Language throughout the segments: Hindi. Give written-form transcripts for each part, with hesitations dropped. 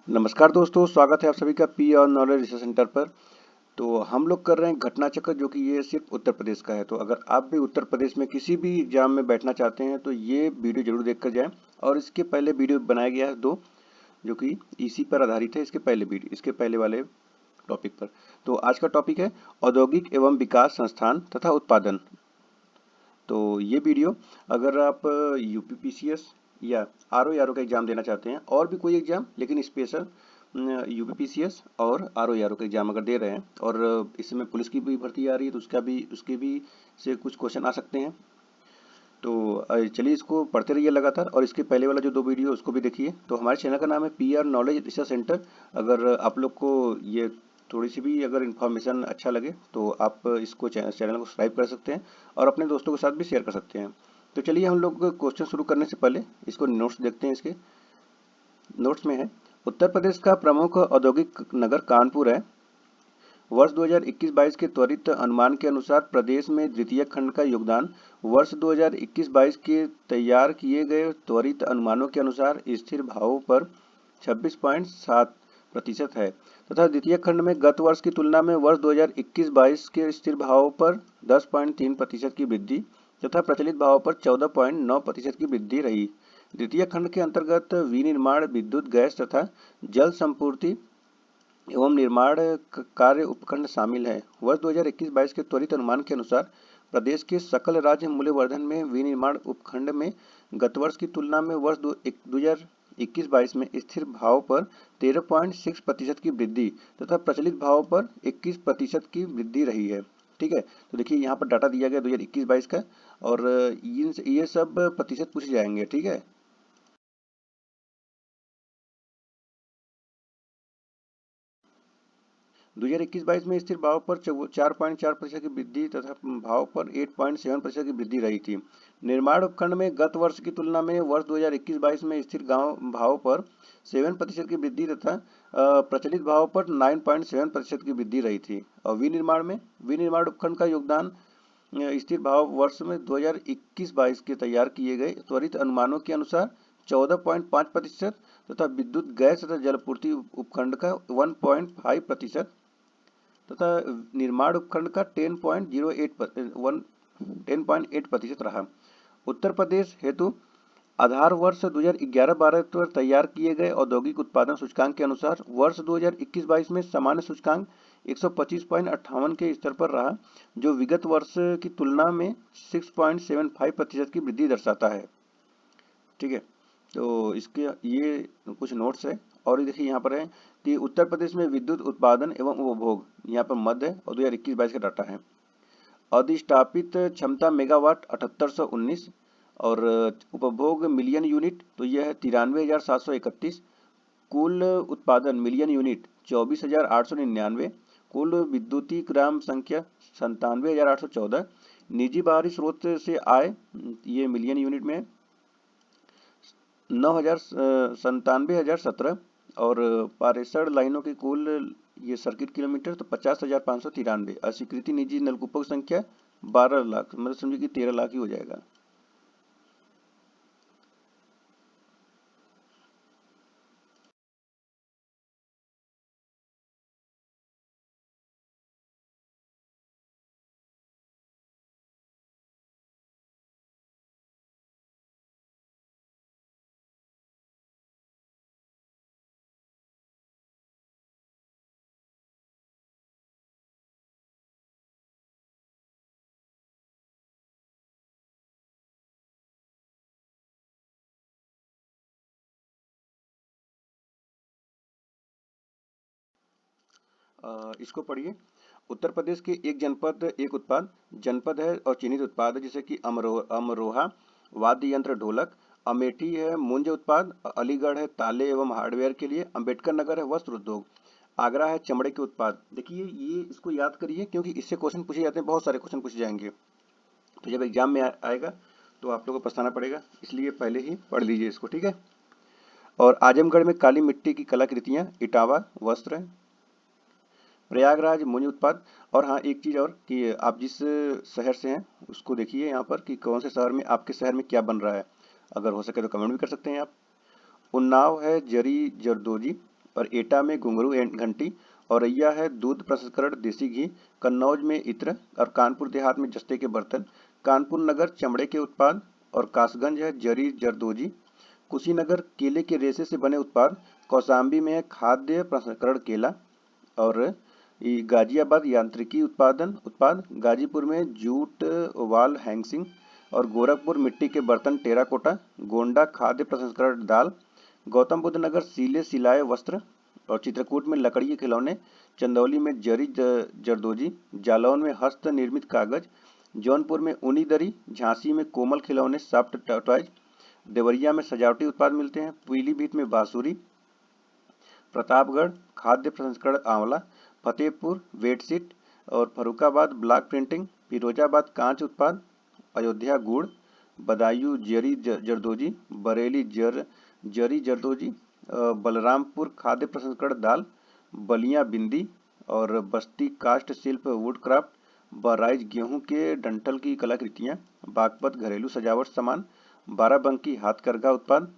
नमस्कार दोस्तों, स्वागत है आप सभी का पी और नॉलेज रिसर्च सेंटर पर। तो हम लोग कर रहे हैं घटना चक्र, जो कि ये सिर्फ उत्तर प्रदेश का है। तो अगर आप भी उत्तर प्रदेश में किसी भी एग्जाम में बैठना चाहते हैं तो ये वीडियो जरूर देख कर जाएं। और इसके पहले वीडियो बनाया गया है दो, जो कि इसी पर आधारित है। इसके पहले वाले टॉपिक पर। तो आज का टॉपिक है औद्योगिक एवं विकास संस्थान तथा उत्पादन। तो ये वीडियो अगर आप यूपीपीसीएस या आरओ का एग्जाम देना चाहते हैं, और भी कोई एग्जाम लेकिन स्पेशल यूपीपीसीएस और आरओ का एग्जाम अगर दे रहे हैं, और इसमें पुलिस की भी भर्ती आ रही है, तो उसके भी से कुछ क्वेश्चन आ सकते हैं। तो चलिए इसको पढ़ते रहिए लगातार, और इसके पहले वाला जो दो वीडियो उसको भी देखिए। तो हमारे चैनल का नाम है P R knowledge research centre. अगर आप लोग को ये थोड़ी सी भी अगर इन्फॉर्मेशन अच्छा लगे तो आप इसको चैनल को सब्सक्राइब कर सकते हैं और अपने दोस्तों के साथ भी शेयर कर सकते हैं। तो चलिए हम लोग क्वेश्चन शुरू करने से पहले इसको नोट्स देखते हैं। इसके नोट्स में है, उत्तर प्रदेश का प्रमुख औद्योगिक नगर कानपुर है। वर्ष 2021-22 के त्वरित अनुमान के अनुसार प्रदेश में द्वितीय खंड का योगदान वर्ष 2021-22 के तैयार किए गए त्वरित अनुमानों के अनुसार स्थिर भावों पर 26.7% है, तथा द्वितीय खंड में गत वर्ष की तुलना में वर्ष 2021-22 के स्थिर भावों पर 10.3% की वृद्धि तथा प्रचलित भावों पर 14.9% की वृद्धि रही। द्वितीय खंड के अंतर्गत विनिर्माण, विद्युत, गैस तथा जल संपूर्ति एवं निर्माण कार्य उपखंड शामिल है। वर्ष 2021-22 के त्वरित अनुमान के अनुसार प्रदेश के सकल राज्य मूल्यवर्धन में विनिर्माण उपखंड में गत वर्ष की तुलना में वर्ष 2021-22 में स्थिर भाव पर 13.6% की वृद्धि तथा प्रचलित भाव पर 21% की वृद्धि रही है। ठीक है, तो देखिए यहाँ पर डाटा दिया गया 2021-22 का, और ये सब प्रतिशत पूछे जाएंगे। ठीक है, 2021-22 में स्थिर भाव पर 4.4% की वृद्धि तथा भाव पर 8.7% की वृद्धि रही थी। निर्माण उपखंड में गत वर्ष की तुलना में वर्ष 2021-22 में स्थिर भाव पर 7% की वृद्धि तथा प्रचलित भाव पर 9.7% की वृद्धि रही थी। और विनिर्माण उपखंड का योगदान स्थिर भाव वर्ष में 2021-22 के तैयार किए गए त्वरित अनुमानों के अनुसार 14.5% तथा विद्युत, गैस तथा जलपूर्ति उपखंड का 1.5% तथा निर्माण उपखंड का 10.8% रहा। उत्तर प्रदेश हेतु आधार वर्ष 2011-12 पर तैयार किए गए औद्योगिक उत्पादन सूचकांक के अनुसार वर्ष 2021-22 में सामान्य सूचकांक 125.58 के स्तर पर रहा, जो विगत वर्ष की तुलना में 6.75% की वृद्धि दर्शाता है। ठीक है, तो इसके ये कुछ नोट्स है। और देखिए यहाँ पर है कि उत्तर प्रदेश में विद्युत उत्पादन एवं उपभोग, यहाँ पर मध्य है, और 2021-22 का डाटा है। अधिष्ठापित क्षमता मेगावाट 7819, और उपभोग मिलियन यूनिट, तो यह है 93,731। कुल उत्पादन मिलियन यूनिट 24,899। कुल विद्युतीय ग्राम संख्या 97,814। निजी बाहरी स्रोत से आय, ये मिलियन यूनिट में 97,017। और पारेषण लाइनों की कुल ये सर्किट किलोमीटर तो 50,593। अस्वीकृति निजी नलकूपों की संख्या 12 लाख, मतलब समझिए कि 13 लाख ही हो जाएगा। इसको पढ़िए। उत्तर प्रदेश के एक जनपद एक उत्पाद जनपद है और चिन्हित उत्पाद है, जैसे कि अमरोहा वाद्य यंत्र ढोलक, अमेठी है मूंज उत्पाद, अलीगढ़ है ताले एवं हार्डवेयर के लिए, अंबेडकर नगर है वस्त्र उद्योग, आगरा है चमड़े के उत्पाद। देखिए ये इसको याद करिए, क्योंकि इससे क्वेश्चन पूछे जाते हैं, बहुत सारे क्वेश्चन पूछे जाएंगे। तो जब एग्जाम में आएगा तो आप लोगों को पछताना पड़ेगा, इसलिए पहले ही पढ़ लीजिए इसको। ठीक है, और आजमगढ़ में काली मिट्टी की कलाकृतियां, इटावा वस्त्र, प्रयागराज मूंज उत्पाद। और हाँ, एक चीज़ और कि आप जिस शहर से हैं उसको देखिए यहाँ पर कि कौन से शहर में, आपके शहर में क्या बन रहा है। अगर हो सके तो कमेंट भी कर सकते हैं आप। उन्नाव है जरी जरदोजी, और एटा में घुंघरू घंटी, औरैया है दूध प्रसंस्करण देसी घी, कन्नौज में इत्र और कानपुर देहात में जस्ते के बर्तन, कानपुर नगर चमड़े के उत्पाद और कासगंज है जरी जरदोजी, कुशीनगर केले के रेशे से बने उत्पाद, कौशाम्बी में है खाद्य प्रसंस्करण केला, और ये गाजियाबाद यांत्रिकी उत्पाद, गाजीपुर में जूट वाल हैंगसिंग, और गोरखपुर मिट्टी के बर्तन टेराकोटा, गोंडा खाद्य प्रसंस्करण दाल, गौतम बुद्ध नगर सीले सिलाए वस्त्र और चित्रकूट में लकड़ी के खिलौने, चंदौली में जरी जरदोजी, जालौन में हस्त निर्मित कागज, जौनपुर में ऊनी दरी, झांसी में कोमल खिलौने सॉफ्ट टॉयज, देवरिया में सजावटी उत्पाद मिलते हैं, पीलीभीत में बांसुरी, प्रतापगढ़ खाद्य प्रसंस्करण आंवला, फतेहपुर बेडशीट और फर्रुखाबाद ब्लॉक प्रिंटिंग, फिरोजाबाद कांच उत्पाद, अयोध्या गुड़, बदायूं जरी जरदोजी, बरेली जरी जरदोजी, बलरामपुर खाद्य प्रसंस्करण दाल, बलिया बिंदी और बस्ती काष्ठ शिल्प वुड क्राफ्ट, बहराइच गेहूं के डंठल की कलाकृतियां, बागपत घरेलू सजावट सामान, बाराबंकी हाथकरघा उत्पाद,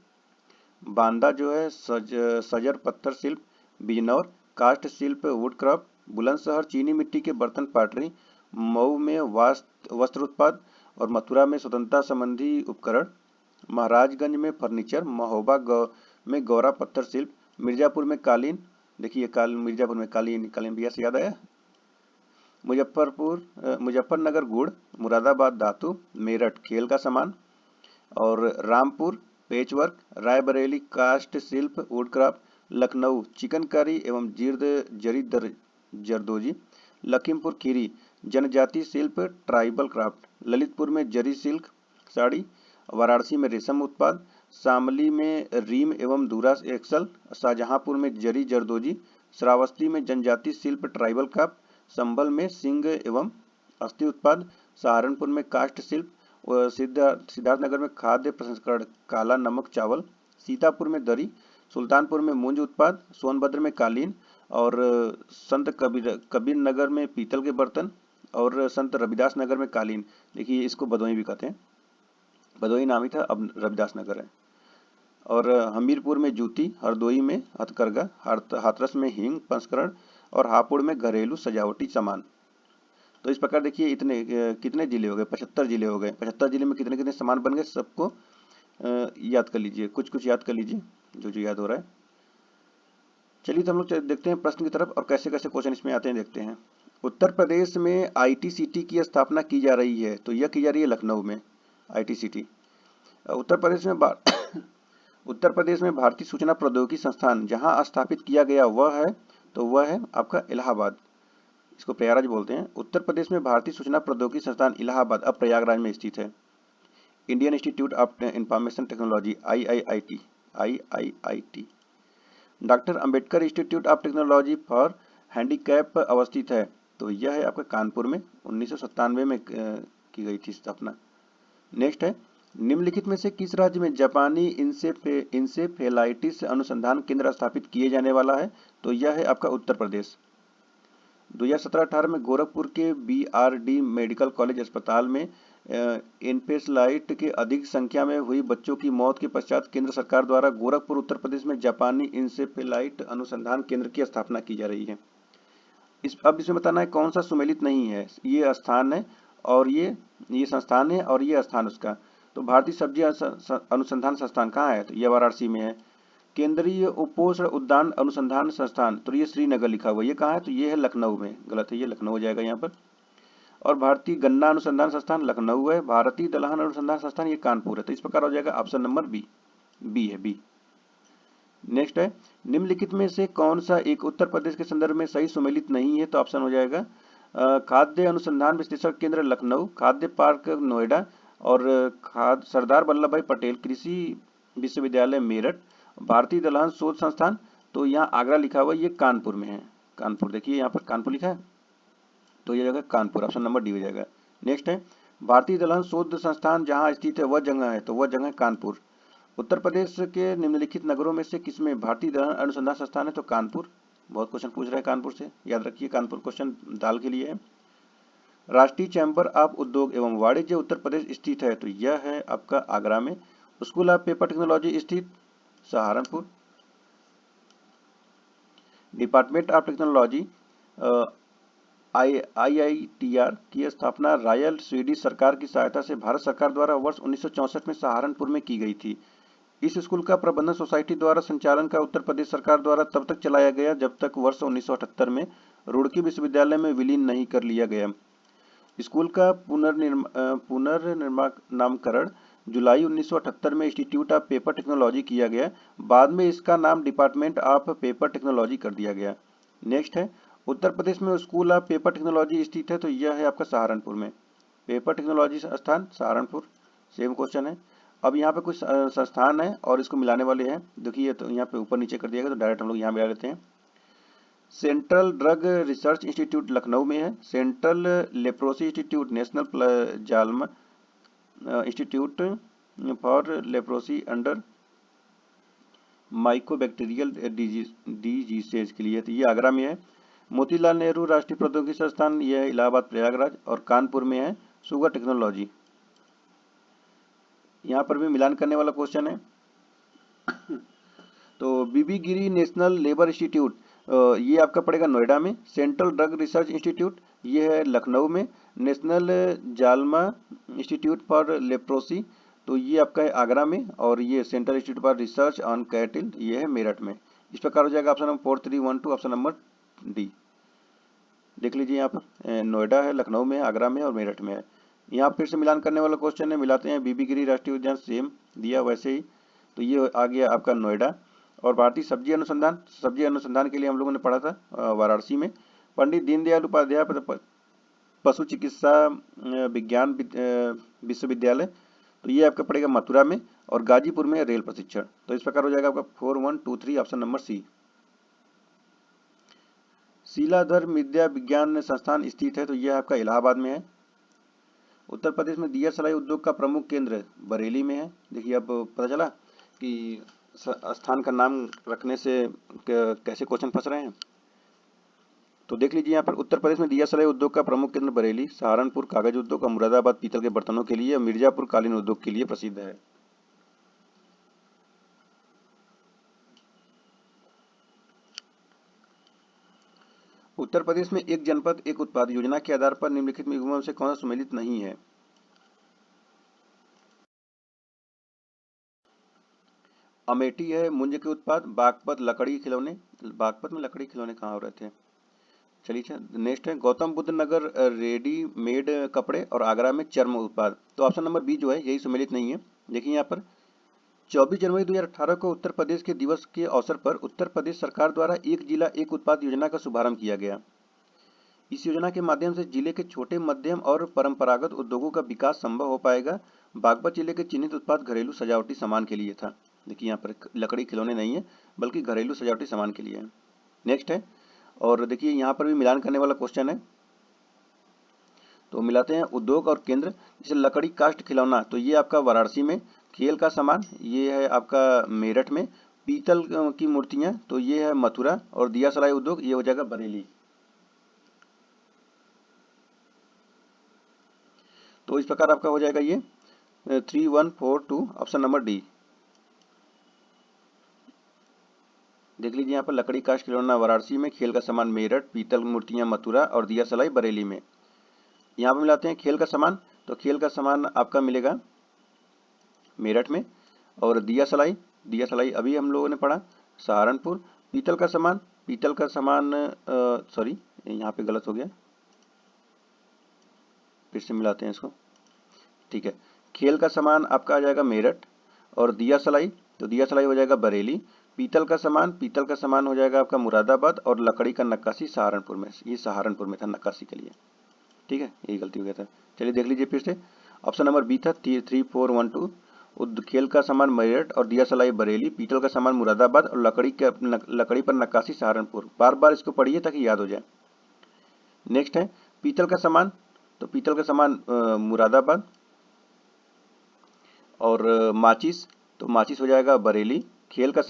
बांदा जो है सजर पत्थर शिल्प, बिजनौर काष्ठ शिल्प वुड क्राफ्ट, बुलंदशहर चीनी मिट्टी के बर्तन पाटरी, मऊ में वस्त्र उत्पाद और मथुरा में स्वतंत्रता संबंधी उपकरण, महाराजगंज में फर्नीचर, महोबा में गौरा पत्थर शिल्प, मिर्जापुर में कालीन, देखिए मिर्जापुर में कालीन भैया से याद आया, मुजफ्फरनगर गुड़, मुरादाबाद धातु, मेरठ खेल का सामान और रामपुर पेचवर्क, रायबरेली काष्ठ शिल्प वुडक्राफ्ट, लखनऊ चिकनकारी एवं जरी जरदोजी, लखीमपुर खीरी जनजाति शिल्प ट्राइबल क्राफ्ट, ललितपुर में जरी सिल्क साड़ी, वाराणसी में रेशम उत्पाद, शामली में रीम एवं दूरास एक्सल, शाहजहांपुर में जरी जरदोजी, श्रावस्ती में जनजाति शिल्प ट्राइबल क्राफ्ट, संभल में सिंग एवं अस्थि उत्पाद, सहारनपुर में काष्ठ शिल्प, सिद्धार्थनगर में खाद्य प्रसंस्करण काला नमक चावल, सीतापुर में दरी, सुल्तानपुर में मूंज उत्पाद, सोनभद्र में कालीन और संत कबीर नगर में पीतल के बर्तन और संत रविदास नगर में कालीन। देखिए इसको भदोही भी कहते हैं, भदोही नाम ही था अब रविदास नगर है। और हमीरपुर में जूती, हरदोई में हथकरघा, हाथरस में हींग प्रसंस्करण और हापुड़ में घरेलू सजावटी सामान। तो इस प्रकार देखिए इतने कितने जिले हो गए, 75 जिले हो गए। 75 जिले में कितने कितने सामान बन गए, सबको याद कर लीजिए, कुछ याद कर लीजिए जो याद हो रहा है। चलिए तो हम लोग देखते हैं प्रश्न की तरफ और कैसे कैसे क्वेश्चन इसमें आते हैं देखते हैं। उत्तर प्रदेश में ITCT की स्थापना की जा रही है, तो यह की जा रही है लखनऊ में ITCT। उत्तर प्रदेश में भारतीय सूचना प्रौद्योगिकी संस्थान जहां स्थापित किया गया वह है आपका इलाहाबाद, इसको प्रयागराज बोलते हैं। उत्तर प्रदेश में भारतीय सूचना प्रौद्योगिकी संस्थान इलाहाबाद अब प्रयागराज में स्थित है। Indian institute of information technology IIIT, doctor Ambedkar institute of technology for handicap अवस्थित है, तो यह है आपका कानपुर में 1997 में की गई थी स्थापना। नेक्स्ट है, निम्नलिखित में से किस राज्य में जापानी इंसेफेलाइटिस अनुसंधान केंद्र स्थापित किए जाने वाला है, तो यह है आपका उत्तर प्रदेश। 2017-18 में गोरखपुर के BRD मेडिकल कॉलेज अस्पताल में इन्फेलाइट के अधिक संख्या में हुई बच्चों की मौत के पश्चात केंद्र सरकार द्वारा गोरखपुर उत्तर प्रदेश में जापानी इंसेफेलाइट अनुसंधान केंद्र की स्थापना की जा रही है। अब इसमें बताना है कौन सा सुमेलित नहीं है, ये स्थान है और ये संस्थान है और ये स्थान उसका। तो भारतीय सब्जी अनुसंधान संस्थान कहाँ है, तो ये वाराणसी में है। केंद्रीय उपोष्ण उद्यान अनुसंधान संस्थान, तो ये श्रीनगर लिखा हुआ है, ये कहाँ है, तो ये है लखनऊ में, गलत है, ये लखनऊ हो जाएगा यहाँ पर। और भारतीय गन्ना अनुसंधान संस्थान लखनऊ है, भारतीय दलहन अनुसंधान संस्थान ये कानपुर है, तो इस प्रकार हो जाएगा ऑप्शन नंबर बी है बी। नेक्स्ट है, निम्नलिखित में से कौन सा एक उत्तर प्रदेश के संदर्भ में सही सुमेलित नहीं है, तो ऑप्शन हो जाएगा खाद्य अनुसंधान विश्लेषण केंद्र लखनऊ, खाद्य पार्क नोएडा और सरदार वल्लभ भाई पटेल कृषि विश्वविद्यालय मेरठ, भारतीय दलहन शोध संस्थान, तो यहाँ आगरा लिखा हुआ, ये कानपुर में है, कानपुर देखिए यहाँ पर कानपुर लिखा है, तो ये जगह कानपुर, ऑप्शन नंबर डी हो जाएगा। नेक्स्ट है, भारतीय दलहन शोध संस्थान जहाँ स्थित है वह जगह है, तो वह जगह कानपुर। उत्तर प्रदेश के निम्नलिखित नगरों में से किसमें भारतीय दलहन अनुसंधान संस्थान है, तो कानपुर। बहुत क्वेश्चन पूछ रहे हैं कानपुर से, याद रखिए कानपुर क्वेश्चन दाल के लिए है। राष्ट्रीय चैंबर ऑफ उद्योग एवं वाणिज्य उत्तर प्रदेश स्थित है, तो यह है आपका आगरा में। स्कूल ऑफ पेपर टेक्नोलॉजी स्थित Saharanpur. Department of technology IITR की स्थापना रॉयल स्वीडिश सरकार की सहायता से भारत सरकार द्वारा वर्ष 1964 में सहारनपुर में की गई थी। इस स्कूल का प्रबंधन सोसाइटी द्वारा संचालन का उत्तर प्रदेश सरकार द्वारा तब तक चलाया गया जब तक वर्ष 1978 में रुड़की विश्वविद्यालय में विलीन नहीं कर लिया गया। स्कूल का पुनर्नामकरण जुलाई 1978 में इंस्टीट्यूट ऑफ पेपर टेक्नोलॉजी किया गया। बाद में इसका नाम डिपार्टमेंट ऑफ पेपर टेक्नोलॉजी कर दिया गया। नेक्स्ट है, उत्तर प्रदेश में स्कूल ऑफ पेपर टेक्नोलॉजी स्थित है, तो यह है आपका सहारनपुर में। पेपर टेक्नोलॉजी स्थान सहारनपुर, सेम क्वेश्चन है। अब यहाँ पे कुछ संस्थान है और इसको मिलाने वाले हैं। देखिए तो यहाँ पे ऊपर नीचे कर दिया गया, तो डायरेक्ट हम लोग यहाँ मिला लेते हैं। Central drug research institute Lucknow में है। सेंट्रल लेप्रोसी इंस्टीट्यूट, नेशनल जालमा institute for leprosy under mycobacterial diseases के लिए, तो ये आगरा में है। मोतीलाल नेहरू राष्ट्रीय प्रौद्योगिकी संस्थान, यह है इलाहाबाद प्रयागराज। और कानपुर में है शुगर टेक्नोलॉजी। यहाँ पर भी मिलान करने वाला क्वेश्चन है। तो बीबी गिरी नेशनल लेबर इंस्टीट्यूट, ये आपका पड़ेगा नोएडा में। सेंट्रल ड्रग रिसर्च इंस्टीट्यूट, ये है लखनऊ में। नेशनल जालमा इंस्टीट्यूट फॉर लेप्रोसी, तो ये आपका है आगरा में। और ये central institute for research on कैटिल, ये है मेरठ में। इस प्रकार हो जाएगा option number 4312, option number D. देख लीजिए यहाँ पर नोएडा है, लखनऊ में है, आगरा में और मेरठ में है। यहाँ फिर से मिलान करने वाला क्वेश्चन है, मिलाते हैं। बीबी गिरी राष्ट्रीय उद्यान सेम दिया वैसे ही, तो ये आ गया आपका नोएडा। और भारतीय सब्जी अनुसंधान के लिए हम लोगों ने पढ़ा था वाराणसी में। पंडित दीनदयाल उपाध्याय पशु चिकित्सा विज्ञान विश्वविद्यालय, तो ये आपका पड़ेगा मथुरा में। और गाजीपुर में रेल प्रशिक्षण, तो इस प्रकार हो जाएगा आपका 4123, ऑप्शन नंबर सी। शीलाधर विद्या विज्ञान संस्थान स्थित है, तो यह आपका इलाहाबाद में है। उत्तर प्रदेश में दिया सलाई उद्योग का प्रमुख केंद्र बरेली में है। देखिए अब पता चला कि स्थान का नाम रखने से कैसे क्वेश्चन फंस रहे हैं। तो देख लीजिए यहाँ पर उत्तर प्रदेश में दिया सलाई उद्योग का प्रमुख केंद्र बरेली, सहारनपुर कागज उद्योग और मुरादाबाद पीतल के बर्तनों के लिए, मिर्जापुर कालीन उद्योग के लिए प्रसिद्ध है। उत्तर प्रदेश में एक जनपद एक उत्पाद योजना के आधार पर निम्नलिखित में से कौन सा सम्मिलित नहीं है? अमेठी है मुंज के उत्पाद, बागपत लकड़ी खिलौने। बागपत में लकड़ी खिलौने कहाँ हो रहे थे? चलिए नेक्स्ट है गौतम बुद्ध नगर रेडीमेड कपड़े और आगरा में चर्म उत्पाद। तो ऑप्शन नंबर बी जो है यही सम्मिलित नहीं है। देखिए यहाँ पर 24 जनवरी 2018 को उत्तर प्रदेश के दिवस के अवसर पर उत्तर प्रदेश सरकार द्वारा एक जिला एक उत्पाद योजना का शुभारंभ किया गया। इस योजना के माध्यम से जिले के छोटे मध्यम और परंपरागत उद्योगों का विकास संभव हो पाएगा। बागपत जिले के चिन्हित उत्पाद घरेलू सजावटी सामान के लिए था। देखिए यहाँ पर लकड़ी खिलौने नहीं है बल्कि घरेलू सजावटी सामान के लिए है। नेक्स्ट है, और देखिए यहाँ पर भी मिलान करने वाला क्वेश्चन है, तो मिलाते हैं उद्योग और केंद्र। जैसे लकड़ी कास्ट खिलौना, तो ये आपका वाराणसी में। खेल का सामान, ये है आपका मेरठ में। पीतल की मूर्तियां, तो ये है मथुरा। और दिया सलाई उद्योग, ये हो जाएगा बरेली। तो इस प्रकार आपका हो जाएगा ये 3142, ऑप्शन नंबर डी। देख लीजिए यहाँ पर लकड़ी कास्ट खिलौना वाराणसी में, खेल का सामान मेरठ, पीतल मूर्तियां मथुरा और दिया सलाई बरेली में। यहाँ पर मिलाते हैं खेल का सामान, तो खेल का सामान आपका मिलेगा मेरठ में। और दिया सलाई अभी हम लोगों ने पढ़ा सहारनपुर। पीतल का सामान सॉरी यहाँ पे गलत हो गया, फिर से मिलाते हैं इसको। ठीक है, खेल का सामान आपका आ जाएगा मेरठ। और दिया सलाई, तो दिया सलाई हो जाएगा बरेली। पीतल का सामान हो जाएगा आपका मुरादाबाद। और लकड़ी का नक्काशी सहारनपुर में, ये सहारनपुर में था नक्काशी के लिए। ठीक है, यही गलती हो गया था। चलिए देख लीजिए फिर से, ऑप्शन नंबर बी था 3412। खेल का सामान मेरठ और दिया सलाई बरेली, पीतल का सामान मुरादाबाद और लकड़ी पर नक्काशी सहारनपुर। बार बार इसको पढ़िए ताकि याद हो जाए। नेक्स्ट है पीतल का सामान, तो पीतल का सामान मुरादाबाद। और माचिस, तो माचिस हो जाएगा बरेली। खेल का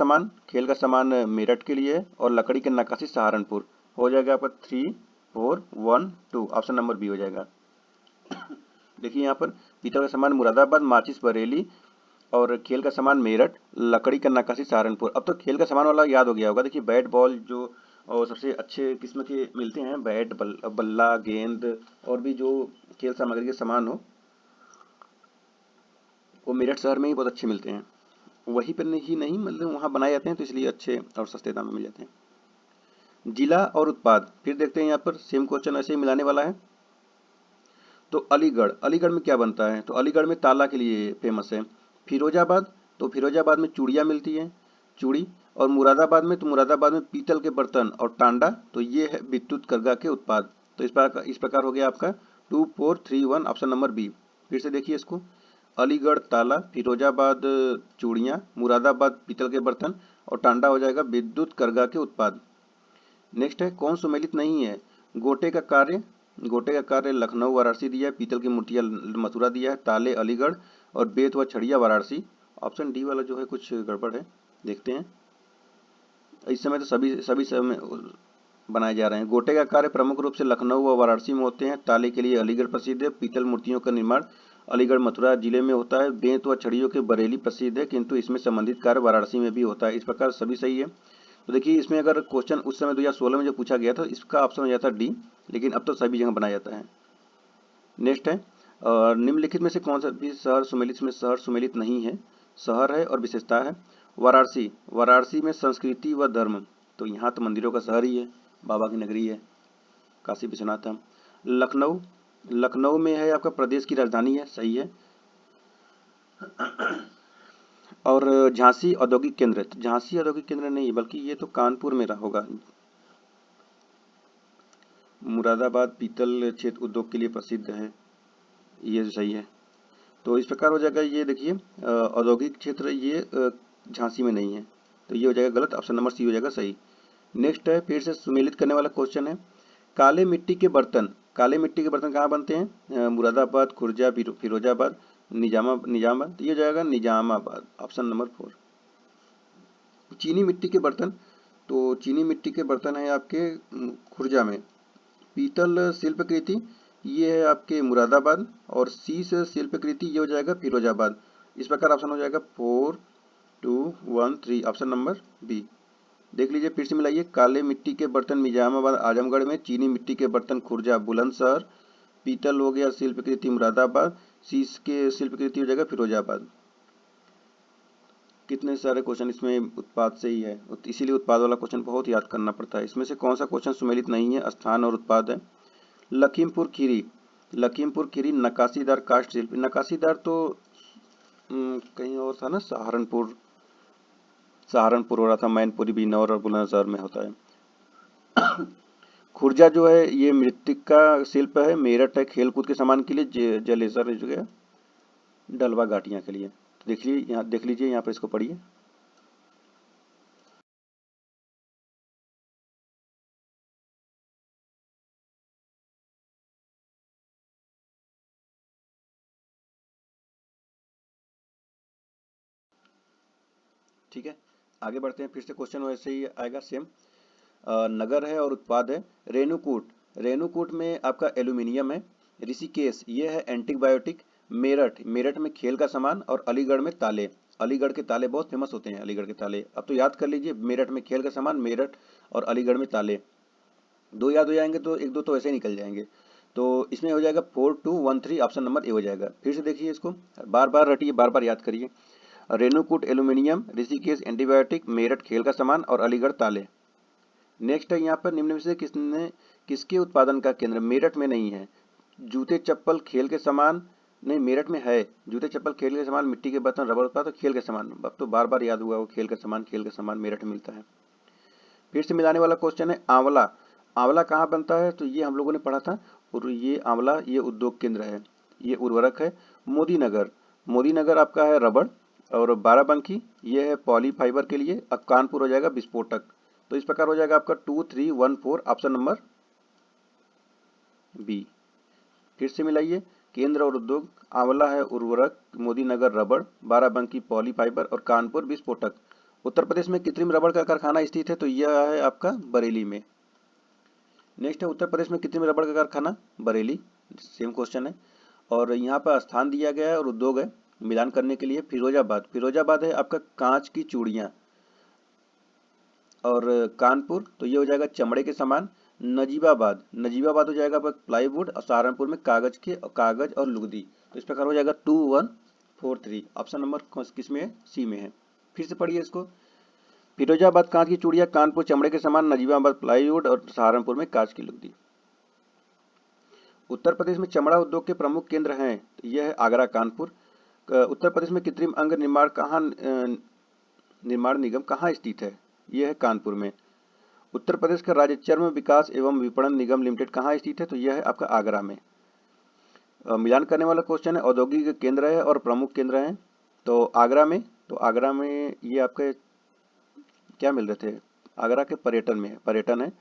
सामान मेरठ के लिए और लकड़ी के नक्काशी सहारनपुर। हो जाएगा आपका 3412, ऑप्शन नंबर बी हो जाएगा। देखिए यहाँ पर पीतल का सामान मुरादाबाद, माचिस बरेली और खेल का सामान मेरठ, लकड़ी का नक्काशी सहारनपुर। अब तो खेल का सामान वाला याद हो गया होगा। देखिए बैट बॉल जो और सबसे अच्छे किस्म के मिलते हैं, बैट, बल्ला, गेंद और भी जो खेल सामग्री के सामान हो, वो मेरठ शहर में ही बहुत अच्छे मिलते हैं। वहीं पर ही नहीं, मतलब वहाँ बनाए जाते हैं, तो इसलिए अच्छे और सस्ते दाम में मिल जाते हैं। जिला और उत्पाद, फिर देखते हैं यहाँ पर सेम क्वेश्चन ऐसे ही मिलाने वाला है। तो अलीगढ़, अलीगढ़ में क्या बनता है? तो अलीगढ़ में ताला के लिए फेमस है। फिरोजाबाद, तो फिरोजाबाद में चूड़ियाँ मिलती हैं, चूड़ी। और मुरादाबाद में, तो मुरादाबाद में पीतल के बर्तन और टांडा, तो ये है विद्युत करगा के उत्पाद। तो इस प्रकार हो गया आपका 2431 ऑप्शन नंबर बी। फिर से देखिए इसको, अलीगढ़ ताला, फिरोजाबाद चूड़ियाँ, मुरादाबाद पीतल के बर्तन और टांडा हो जाएगा विद्युत करगा के उत्पाद। नेक्स्ट है, कौन सुमेलित नहीं है? गोटे का कार्य, गोटे का कार्य लखनऊ वाराणसी दिया है, पीतल की मूर्तियां मथुरा दिया है, ताले अलीगढ़ और बेत व छड़िया वाराणसी। ऑप्शन डी वाला जो है कुछ गड़बड़ है, देखते हैं। इस समय तो सभी सभी समय बनाए जा रहे हैं। गोटे का कार्य प्रमुख रूप से लखनऊ व वाराणसी में होते हैं। ताले के लिए अलीगढ़ प्रसिद्ध है। पीतल मूर्तियों का निर्माण अलीगढ़ मथुरा जिले में होता है। बेंत व छड़ियों के बरेली प्रसिद्ध है, किंतु इसमें संबंधित कार्य वाराणसी में भी होता है। इस प्रकार सभी सही है। तो देखिए इसमें अगर क्वेश्चन उस समय 2016 में जो पूछा गया था, इसका ऑप्शन हो जाता डी, लेकिन अब तो सभी जगह बनाया जाता है। नेक्स्ट है, निम्नलिखित में से कौन सा भी शहर सुमेलित में शहर सुमेलित नहीं है? शहर है और विशेषता है वाराणसी, वाराणसी में संस्कृति व धर्म, तो यहाँ तो मंदिरों का शहर ही है, बाबा की नगरी है, काशी विश्वनाथ धाम। लखनऊ, लखनऊ में है आपका प्रदेश की राजधानी है, सही है। और झांसी औद्योगिक केंद्र, झांसी औद्योगिक केंद्र नहीं, बल्कि ये तो कानपुर में रहा होगा। मुरादाबाद पीतल क्षेत्र उद्योग के लिए प्रसिद्ध है, ये सही है। तो इस प्रकार हो जाएगा, ये देखिए औद्योगिक क्षेत्र ये झांसी में नहीं है, तो ये हो जाएगा गलत, ऑप्शन नंबर सी हो जाएगा सही। नेक्स्ट है, फिर से सुमेलित करने वाला क्वेश्चन है। काले मिट्टी के बर्तन, काले मिट्टी के बर्तन कहाँ बनते हैं? मुरादाबाद, खुर्जा, फिरोजाबाद, निजामाबाद, तो ये हो जाएगा निजामाबाद, ऑप्शन नंबर 4। चीनी मिट्टी के बर्तन, तो चीनी मिट्टी के बर्तन है आपके खुर्जा में। पीतल शिल्पकृति, ये है आपके मुरादाबाद। और शीश शिल्पकृति, ये हो जाएगा फिरोजाबाद। इस प्रकार ऑप्शन हो जाएगा 4 2 1 3, ऑप्शन नंबर बी। देख लीजिए फिर से मिलाइए, काले मिट्टी के बर्तन निजामाबाद आजमगढ़ में, चीनी मिट्टी के बर्तन खुर्जा बुलंदशहर, पीतल हो गया शिल्पकृति मुरादाबाद, शीश के शिल्पकृति हो जाएगा फिरोजाबाद। कितने सारे क्वेश्चन इसमें उत्पाद से ही है, इसीलिए उत्पाद वाला क्वेश्चन बहुत याद करना पड़ता है। इसमें से कौन सा क्वेश्चन सुमेलित नहीं है? स्थान और उत्पाद है। लखीमपुर खीरी, लखीमपुर खीरी नक्काशीदार काष्ठ शिल्प, नक्काशीदार तो कहीं और था ना, सहारनपुर, सहारनपुर हो रहा था, मैनपुरी बिजनौर और बुलंदशहर में होता है। खुर्जा जो है ये मृत्तिका का शिल्प है, मेरठ है खेलकूद के सामान के लिए, जलेसर जो है डलवा घाटियां के लिए। तो देख लीजिए यहाँ पर, इसको पढ़िए। ठीक है, आगे बढ़ते हैं। फिर से क्वेश्चन वैसे ही आएगा सेम। नगर है और उत्पाद है। रेणुकूट, रेणुकूट में आपका एल्यूमिनियम है। ऋषिकेश, ये है एंटीबायोटिक। मेरठ, मेरठ में खेल का सामान। और अलीगढ़ में ताले, अलीगढ़ के ताले बहुत फेमस होते हैं, अलीगढ़ के ताले। अब तो याद कर लीजिए, मेरठ में खेल का सामान, मेरठ और अलीगढ़ में ताले, दो याद हो जाएंगे तो एक दो तो ऐसे ही निकल जाएंगे। तो इसमें हो जाएगा 4213, ऑप्शन नंबर ए हो जाएगा। फिर से देखिए इसको, बार बार रटिए, बार बार याद करिए। रेणुकूट एल्यूमिनियम, ऋषिकेश एंटीबायोटिक, मेरठ खेल का सामान और अलीगढ़ ताले। नेक्स्ट है यहाँ पर, निम्न में से किसके उत्पादन का केंद्र मेरठ में नहीं है? जूते चप्पल खेल के सामान, नहीं मेरठ में है। जूते चप्पल खेल के सामान, मिट्टी के बर्तन, रबर उत्पाद, तो खेल के सामान, अब तो बार बार याद हुआ वो, खेल के सामान, खेल के सामान मेरठ में मिलता है। फिर से मिलाने वाला क्वेश्चन है, आंवला, आंवला कहाँ बनता है? तो ये हम लोगों ने पढ़ा था, और ये आंवला ये उद्योग केंद्र है, ये उर्वरक है। मोदी नगर, मोदी नगर आपका है रबड़। और बाराबंकी, ये है पॉली फाइबर के लिए। अब कानपुर हो जाएगा विस्फोटक। तो इस प्रकार हो जाएगा आपका 2314, ऑप्शन नंबर बी। फिर से मिलाइए, केंद्र और उद्योग, आंवला है उर्वरक, मोदी नगर रबड़, बाराबंकी पॉली फाइबर और कानपुर विस्फोटक। उत्तर प्रदेश में कृत्रिम रबड़ का कारखाना स्थित है, तो यह है आपका बरेली में। नेक्स्ट है, उत्तर प्रदेश में कृत्रिम रबड़ का कारखाना, बरेली, सेम क्वेश्चन है। और यहाँ पर स्थान दिया गया है और उद्योग है मिलान करने के लिए। फिरोजाबाद, फिरोजाबाद है आपका कांच की चूड़ियाँ, और कानपुर तो ये हो जाएगा चमड़े के सामान। नजीबाबाद, नजीबाबाद हो जाएगा आपका प्लाईवुड, और सहारनपुर में कागज और लुगदी। तो इस प्रकार हो जाएगा 2143। ऑप्शन नंबर किस में है? सी में है। फिर से पढ़िए इसको। फिरोजाबाद कांच की चूड़ियां, कानपुर चमड़े के सामान, नजीबाबाद प्लाईवुड और सहारनपुर में कांच की लुगदी। उत्तर प्रदेश में चमड़ा उद्योग के प्रमुख केंद्र हैं, तो यह है आगरा, कानपुर। उत्तर प्रदेश में कृत्रिम अंग निर्माण निगम कहाँ स्थित है? यह है कानपुर में। उत्तर प्रदेश का राज्य चर्म विकास एवं विपणन निगम लिमिटेड कहाँ स्थित है? तो यह है आपका आगरा में। मिलान करने वाला क्वेश्चन है, औद्योगिक केंद्र है और प्रमुख केंद्र हैं। तो आगरा में, ये आपके क्या मिल रहे थे? आगरा के पर्यटन है।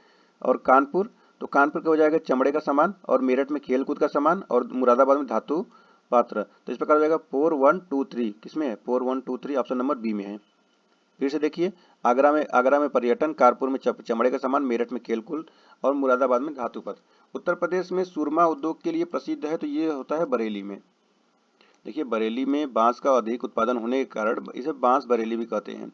और कानपुर, तो कानपुर का हो जाएगा चमड़े का सामान, और मेरठ में खेलकूद का सामान, और मुरादाबाद में धातु पात्र। तो इस प्रकार हो जाएगा 4123। किसमें है? 4123 ऑप्शन नंबर बी में है। फिर से देखिए, आगरा में पर्यटन, कानपुर में चमड़े का सामान, मेरठ में खेलकूद और मुरादाबाद में धातु पात्र। उत्तर प्रदेश में सुरमा उद्योग के लिए प्रसिद्ध है, तो ये होता है बरेली में। देखिए, बरेली में बांस का अधिक उत्पादन होने के कारण इसे बांस बरेली भी कहते हैं।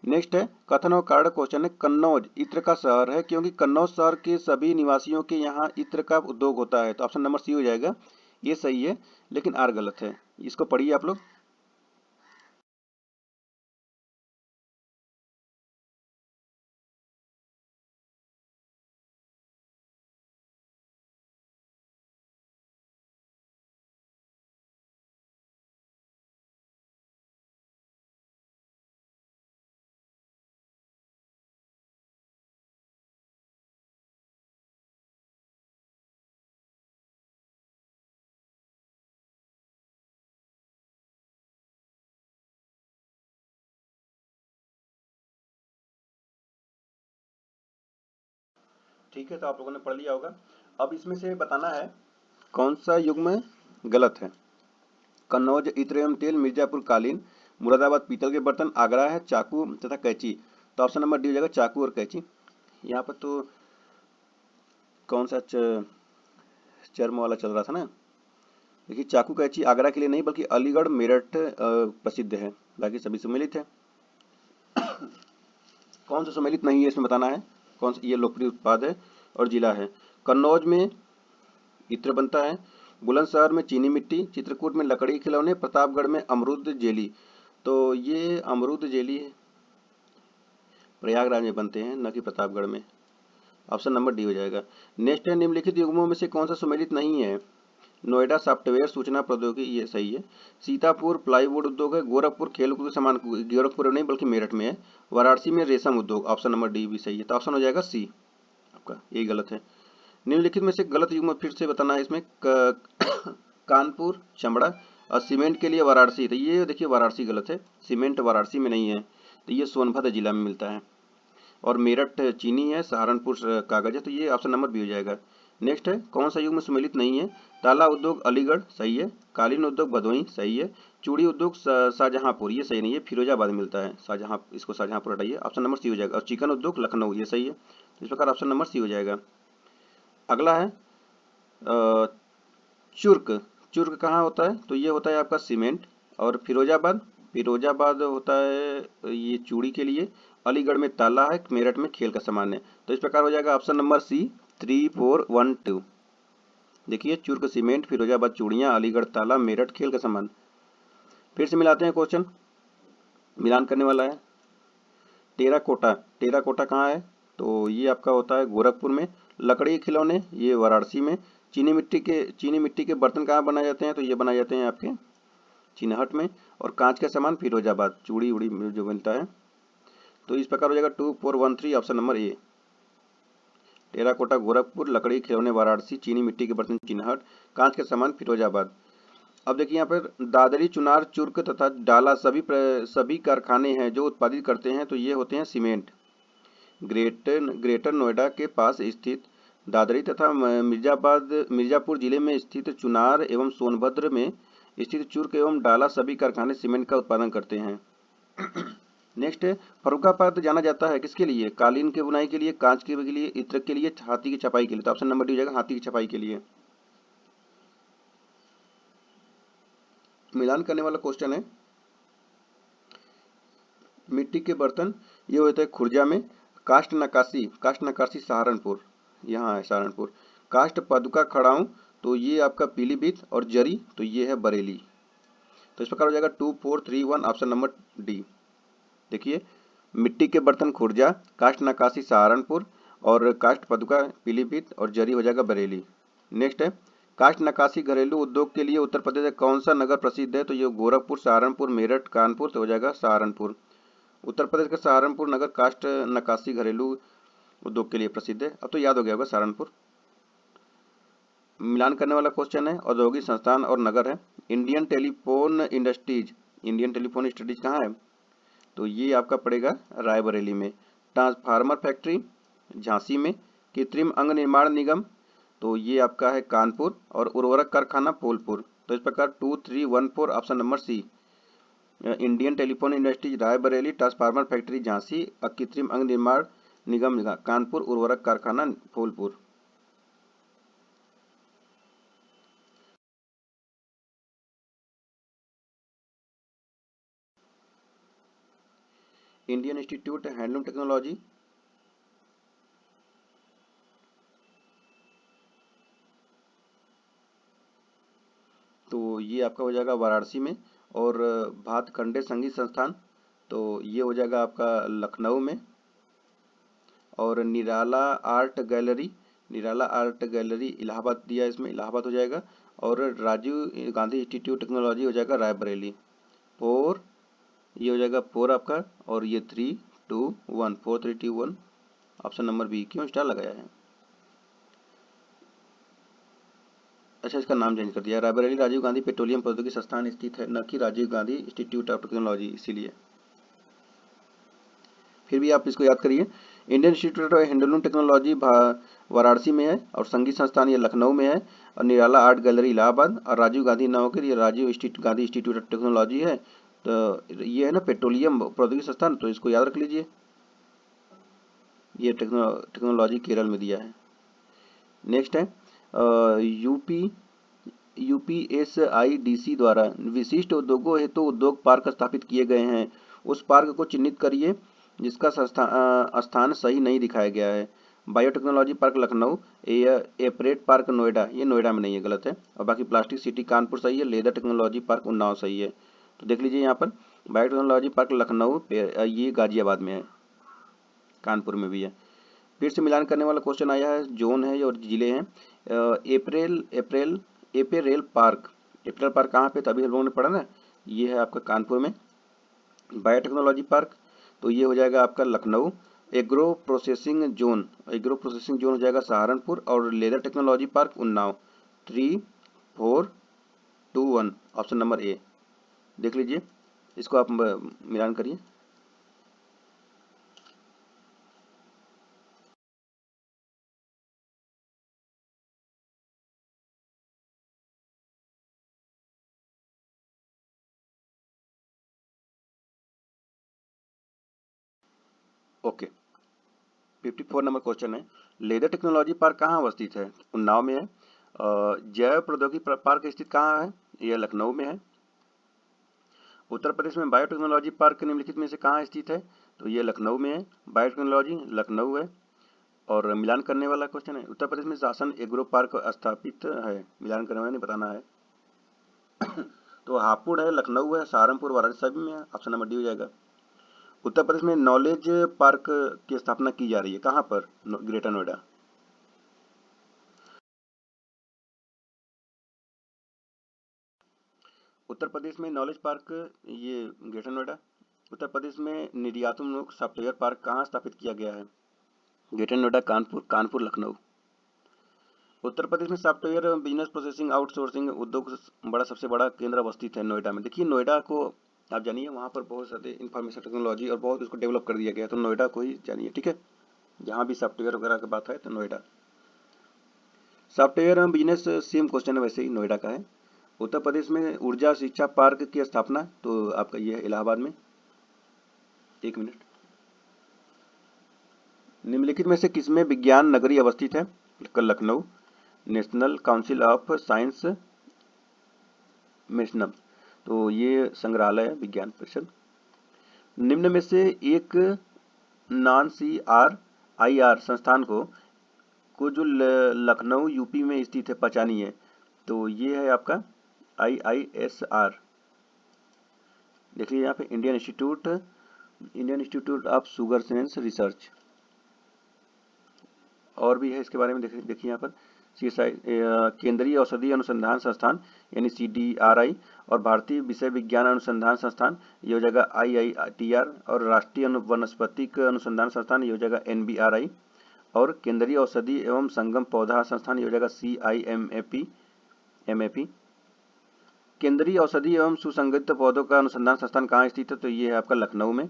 नेक्स्ट है कथन और कारण क्वेश्चन है। कन्नौज इत्र का शहर है क्योंकि कन्नौज शहर के सभी निवासियों के यहाँ इत्र का उद्योग होता है। तो ऑप्शन नंबर सी हो जाएगा। ये सही है, लेकिन आर गलत है। इसको पढ़िए आप लोग। ठीक है, तो आप लोगों ने पढ़ लिया होगा। अब इसमें से बताना है कौन सा युग्म गलत है। कन्नौज इत्र एवं तेल, मिर्जापुर कालीन, मुरादाबाद पीतल के बर्तन, आगरा है चाकू तथा कैंची। तो ऑप्शन नंबर डी हो जाएगा, चाकू और कैंची। यहाँ पर तो कौन सा चर्म वाला चल रहा था ना। देखिए, चाकू कैंची आगरा के लिए नहीं बल्कि अलीगढ़ मेरठ प्रसिद्ध है, बाकी सभी सम्मिलित है। कौन सा सम्मिलित नहीं है इसमें बताना है। कौन सा ये लोकप्रिय उत्पाद है और जिला है। कन्नौज में इत्र बनता है, बुलंदशहर में चीनी मिट्टी, चित्रकूट में लकड़ी के खिलौने, प्रतापगढ़ में अमरूद जेली। तो ये अमरूद जेली प्रयागराज में बनते हैं, न कि प्रतापगढ़ में। ऑप्शन नंबर डी हो जाएगा। नेक्स्ट है, निम्नलिखित युग्मों में से कौन सा सम्मिलित नहीं है। नोएडा सॉफ्टवेयर सूचना प्रौद्योगिकी, ये सही है। सीतापुर प्लाईवुड उद्योग है। गोरखपुर खेलकूद के सामान, गोरखपुर नहीं बल्कि मेरठ में है। वाराणसी में रेशम उद्योग, ऑप्शन नंबर डी भी सही है। तो ऑप्शन हो जाएगा सी आपका, यही गलत है। निम्नलिखित में से गलत युग्म फिर से बताना है इसमें। कानपुर चमड़ा और सीमेंट के लिए वाराणसी, तो ये देखिए वाराणसी गलत है, सीमेंट वाराणसी में नहीं है। तो ये सोनभद्र जिला में मिलता है। और मेरठ चीनी है, सहारनपुर कागज है। तो ये ऑप्शन नंबर बी हो जाएगा। नेक्स्ट है, कौन सा युग में सम्मिलित नहीं है। ताला उद्योग अलीगढ़, सही है। कालीन उद्योग भदोही, सही है। चूड़ी उद्योग शाहजहांपुर, ये सही नहीं है, फिरोजाबाद में मिलता है। इसको शाहजहांपुर हटाइए, ऑप्शन नंबर सी हो जाएगा। और चिकन उद्योग लखनऊ, ये सही है। इस प्रकार ऑप्शन नंबर सी हो जाएगा। अगला है चुर्क। चुर्क कहाँ होता है? तो ये होता है आपका सीमेंट। और फिरोजाबाद होता है ये चूड़ी के लिए। अलीगढ़ में ताला है, मेरठ में खेल का सामान है। तो इस प्रकार हो जाएगा ऑप्शन नंबर सी 3412। देखिए, चुर्क सीमेंट, फिरोजाबाद चूड़ियां, अलीगढ़ ताला, मेरठ खेल का सामान। फिर से मिलाते हैं क्वेश्चन, मिलान करने वाला है। टेराकोटा, टेराकोटा कहाँ है? तो ये आपका होता है गोरखपुर में। लकड़ी के खिलौने, ये वाराणसी में। चीनी मिट्टी के बर्तन कहाँ बनाए जाते हैं? तो ये बनाए जाते हैं आपके चिन्हट में। और कांच का सामान फिरोजाबाद, चूड़ी उड़ी में जो बनता है। तो इस प्रकार हो जाएगा 2413 option number A. Terracotta Gorakhpur, लकड़ी के खिलौने वाराणसी, चीनी मिट्टी के बर्तन चिन्हट, कांच का सामान फिरोजाबाद। अब देखिए यहाँ पर दादरी, चुनार, चुर्क तथा डाला सभी कारखाने हैं जो उत्पादित करते हैं। तो ये होते हैं सीमेंट। ग्रेटर नोएडा के पास स्थित दादरी तथा मिर्जापुर जिले में स्थित चुनार एवं सोनभद्र में स्थित चुर्क एवं डाला सभी कारखाने सीमेंट का उत्पादन करते हैं। नेक्स्ट है, फर्रुखाबाद जाना जाता है किसके लिए? कालीन के बुनाई के लिए, कांच के लिए, इत्र के लिए, हाथी की छपाई के लिए। तो ऑप्शन नंबर डी हो जाएगा, हाथी की छपाई के लिए। मिलान करने वाला क्वेश्चन है। मिट्टी के बर्तन, ये होते हैं खुर्जा में। काष्ठ नक्काशी सहारनपुर, यहाँ है सहारनपुर। काष्ठ पादुका खड़ाऊं, तो ये आपका पीलीभीत, और जरी तो ये है बरेली। तो इस प्रकार हो जाएगा 2 4 3 1 ऑप्शन नंबर डी। देखिए, मिट्टी के बर्तन खुर्जा, काष्ठ नक्काशी सहारनपुर, और काष्ठ पादुका पीलीभीत, और जरी हो जाएगा बरेली। नेक्स्ट है, काष्ठ नक्काशी घरेलू उद्योग के लिए उत्तर प्रदेश का कौन सा नगर प्रसिद्ध है? तो ये गोरखपुर, सहारनपुर, मेरठ, कानपुर, तो हो जाएगा सहारनपुर। उत्तर प्रदेश का सहारनपुर नगर काष्ठ नक्काशी घरेलू उद्योग के लिए प्रसिद्ध है। अब तो याद हो गया होगा सहारनपुर। मिलान करने वाला क्वेश्चन है, औद्योगिक संस्थान और नगर है। इंडियन टेलीफोन इंडस्ट्रीज कहाँ है? तो ये आपका पड़ेगा रायबरेली में। ट्रांसफार्मर फैक्ट्री झांसी में। कृत्रिम अंग निर्माण निगम, तो ये आपका है कानपुर, और उर्वरक कारखाना फूलपुर। तो इस प्रकार 2 3 1 4 option number C. Indian telephone industries Raebareli, transformer factory Jhansi, कृत्रिम अंग निर्माण निगम कानपुर, उर्वरक कारखाना Phulpur. Indian institute handloom technology, तो ये आपका हो जाएगा वाराणसी में। और भातखंडे संगीत संस्थान, तो ये हो जाएगा आपका लखनऊ में। और निराला आर्ट गैलरी इलाहाबाद दिया, इसमें इलाहाबाद हो जाएगा। और राजीव गांधी इंस्टीट्यूट टेक्नोलॉजी हो जाएगा रायबरेली। 4, ये हो जाएगा 4 आपका, और ये 3 2 1 4 3 2 1 ऑप्शन नंबर बी। क्यों स्टार लगाया है? अच्छा, इसका नाम चेंज कर दिया। रायबरेली राजीव गांधी पेट्रोलियम प्रौद्योगिकी संस्थान स्थित है, न कि Rajiv Gandhi institute of technology, इसीलिए। फिर भी आप इसको याद करिए। Indian institute of handloom technology Varanasi में है, और संगीत संस्थान ये लखनऊ में है, और निराला आर्ट गैलरी इलाहाबाद, और राजीव गांधी न होकर ये Rajiv Gandhi institute of technology है। तो ये है ना पेट्रोलियम प्रौद्योगिकी संस्थान, तो इसको याद रख लीजिए। ये टेक्नोलॉजी केरल में दिया है। नेक्स्ट है यूपीएसआईडीसी द्वारा विशिष्ट उद्योगों हेतु उद्योग पार्क स्थापित किए गए हैं। उस पार्क को चिन्हित करिए जिसका स्थान सही नहीं दिखाया गया है। Biotechnology park Lucknow, appellate park Noida, ये नोएडा में नहीं है, गलत है। और बाकी प्लास्टिक सिटी कानपुर सही है, लेदर टेक्नोलॉजी पार्क उन्नाव सही है। तो देख लीजिए यहाँ पर बायोटेक्नोलॉजी पार्क लखनऊ, ये गाजियाबाद में है, कानपुर में भी है। फिर से मिलान करने वाला क्वेश्चन आया है, जोन है और जिले हैं। एपेरेल पार्क कहाँ पे? तभी हम लोगों ने पढ़ा ना, ये है आपका कानपुर में। बायोटेक्नोलॉजी पार्क, तो ये हो जाएगा आपका लखनऊ। एग्रो प्रोसेसिंग जोन हो जाएगा सहारनपुर, और leather technology park Unnao. 3 4 2 1 option number A. देख लीजिए, इसको आप मिलान करिए। ओके, 54 नंबर क्वेश्चन है, लेदर टेक्नोलॉजी पार्क कहाँ अवस्थित है? उन्नाव में है। जैव प्रौद्योगिकी पार्क स्थित कहाँ है? यह लखनऊ में है। उत्तर प्रदेश में बायोटेक्नोलॉजी पार्क निम्नलिखित में से कहाँ स्थित है? तो ये लखनऊ में है। बायोटेक्नोलॉजी लखनऊ है। और मिलान करने वाला क्वेश्चन है, उत्तर प्रदेश में शासन एग्रो पार्क स्थापित है, मिलान करने वाला नहीं बताना है। तो हापुड़ है, लखनऊ है, सहारनपुर, वाराणसी सभी में है, ऑप्शन नंबर डी हो जाएगा। उत्तर प्रदेश में नॉलेज पार्क की स्थापना की जा रही है, कहाँ पर? ग्रेटर नोएडा। उत्तर प्रदेश में नॉलेज पार्क, ये ग्रेटर नोएडा। उत्तर प्रदेश में निर्यातोन्मुख सॉफ्टवेयर पार्क कहाँ स्थापित किया गया है? ग्रेटर नोएडा, कानपुर, लखनऊ। उत्तर प्रदेश में सॉफ्टवेयर बिजनेस प्रोसेसिंग आउटसोर्सिंग उद्योग बड़ा सबसे बड़ा केंद्र अवस्थित है नोएडा में। देखिए, नोएडा को आप जानिए, वहाँ पर बहुत सारे इंफॉर्मेशन टेक्नोलॉजी और बहुत उसको डेवलप कर दिया गया है, तो नोएडा को ही जानिए, ठीक है। जहाँ भी सॉफ्टवेयर वगैरह की बात है तो Noida. Software business same question है, वैसे ही नोएडा का है। उत्तर प्रदेश में ऊर्जा शिक्षा पार्क की स्थापना, तो आपका ये है इलाहाबाद में। एक मिनट। निम्नलिखित में से किसमें विज्ञान नगरी अवस्थित है? Lucknow. National council of science museum, तो ये संग्रहालय है, विज्ञान परिषद। निम्न में से एक नॉन CRIR संस्थान को जो लखनऊ यूपी में स्थित है पहचानिए। तो ये है आपका IISR। देखिए यहाँ पे Indian institute of sugar science research और भी है इसके बारे में। देखिए यहाँ पर केंद्रीय औषधि अनुसंधान संस्थान यानी CDRI और भारतीय विषय विज्ञान अनुसंधान संस्थान ये हो जाएगा IITR और राष्ट्रीय वनस्पतिक अनुसंधान संस्थान ये हो जाएगा NBRI और केंद्रीय औषधि एवं संगम पौधा संस्थान ये हो जाएगा CIMAP। केंद्रीय औषधि एवं सुसंगठित पौधों का अनुसंधान संस्थान कहाँ स्थित है? तो ये है आपका लखनऊ में।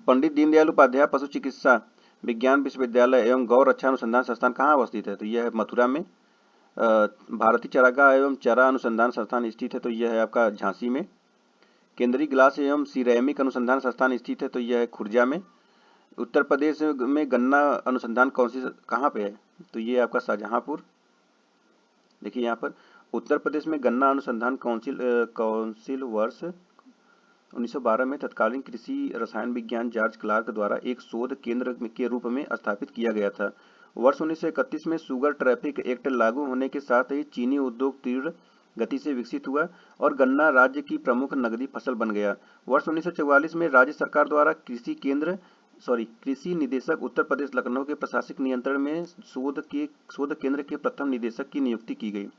पंडित दीनदयाल उपाध्याय पशु चिकित्सा विज्ञान विश्वविद्यालय एवं गौ रक्षा अनुसंधान संस्थान कहाँ अवस्थित है? तो यह है मथुरा में। भारतीय चारागाह एवं चारा अनुसंधान संस्थान स्थित है, तो यह है आपका झांसी में। केंद्रीय ग्लास एवं सिरेमिक अनुसंधान संस्थान स्थित है, तो यह है खुर्जा में। उत्तर प्रदेश में गन्ना अनुसंधान कहाँ पे है? तो ये आपका शाहजहांपुर। देखिए यहाँ पर उत्तर प्रदेश में गन्ना अनुसंधान काउंसिल वर्ष 1912 में तत्कालीन कृषि रसायन विज्ञान जॉर्ज क्लार्क द्वारा एक शोध केंद्र के रूप में स्थापित किया गया था। वर्ष 1931 में शुगर ट्रैफिक एक्ट लागू होने के साथ ही चीनी उद्योग तीव्र गति से विकसित हुआ और गन्ना राज्य की प्रमुख नकदी फसल बन गया। वर्ष 1944 में राज्य सरकार द्वारा कृषि निदेशक उत्तर प्रदेश लखनऊ के प्रशासनिक नियंत्रण में शोध केंद्र के प्रथम निदेशक की नियुक्ति की गई।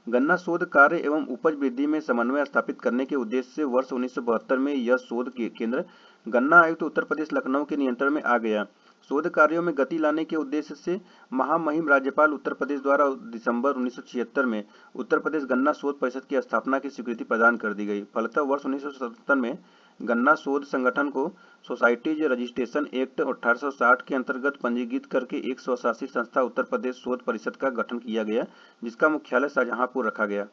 गन्ना शोध कार्य एवं उपज वृद्धि में समन्वय स्थापित करने के उद्देश्य से वर्ष 1972 में यह शोध केंद्र गन्ना आयुक्त उत्तर प्रदेश लखनऊ के नियंत्रण में आ गया। शोध कार्यों में गति लाने के उद्देश्य से महामहिम राज्यपाल उत्तर प्रदेश द्वारा दिसंबर 1976 में उत्तर प्रदेश गन्ना शोध परिषद की स्थापना की स्वीकृति प्रदान कर दी गई। फलतः वर्ष 1977 में गन्ना शोध संगठन को सोसाइटीज रजिस्ट्रेशन एक्ट 1860 के अंतर्गत पंजीकृत करके एक स्वशासित संस्था उत्तर प्रदेश शोध परिषद का गठन किया गया, जिसका मुख्यालय शाहजहांपुर रखा गया।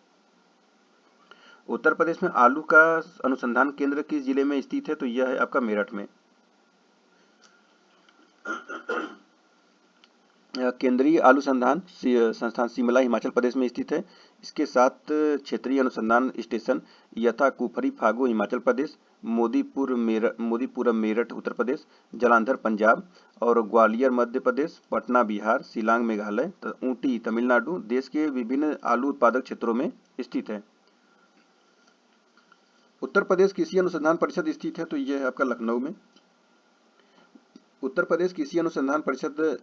उत्तर प्रदेश में आलू का अनुसंधान केंद्र किस जिले में स्थित है? तो यह है आपका मेरठ में। केंद्रीय आलू संस्थान शिमला हिमाचल प्रदेश में स्थित है। इसके साथ क्षेत्रीय अनुसंधान स्टेशन यथा कुफरी फागू हिमाचल प्रदेश, मोदीपुरम मेरठ उत्तर प्रदेश, जालंधर पंजाब और ग्वालियर मध्य प्रदेश, पटना बिहार, शिलांग मेघालय, ऊटी तमिलनाडु देश के विभिन्न आलू उत्पादक क्षेत्रों में स्थित है। उत्तर प्रदेश कृषि अनुसंधान परिषद स्थित है, तो यह है आपका लखनऊ में। उत्तर प्रदेश कृषि अनुसंधान परिषद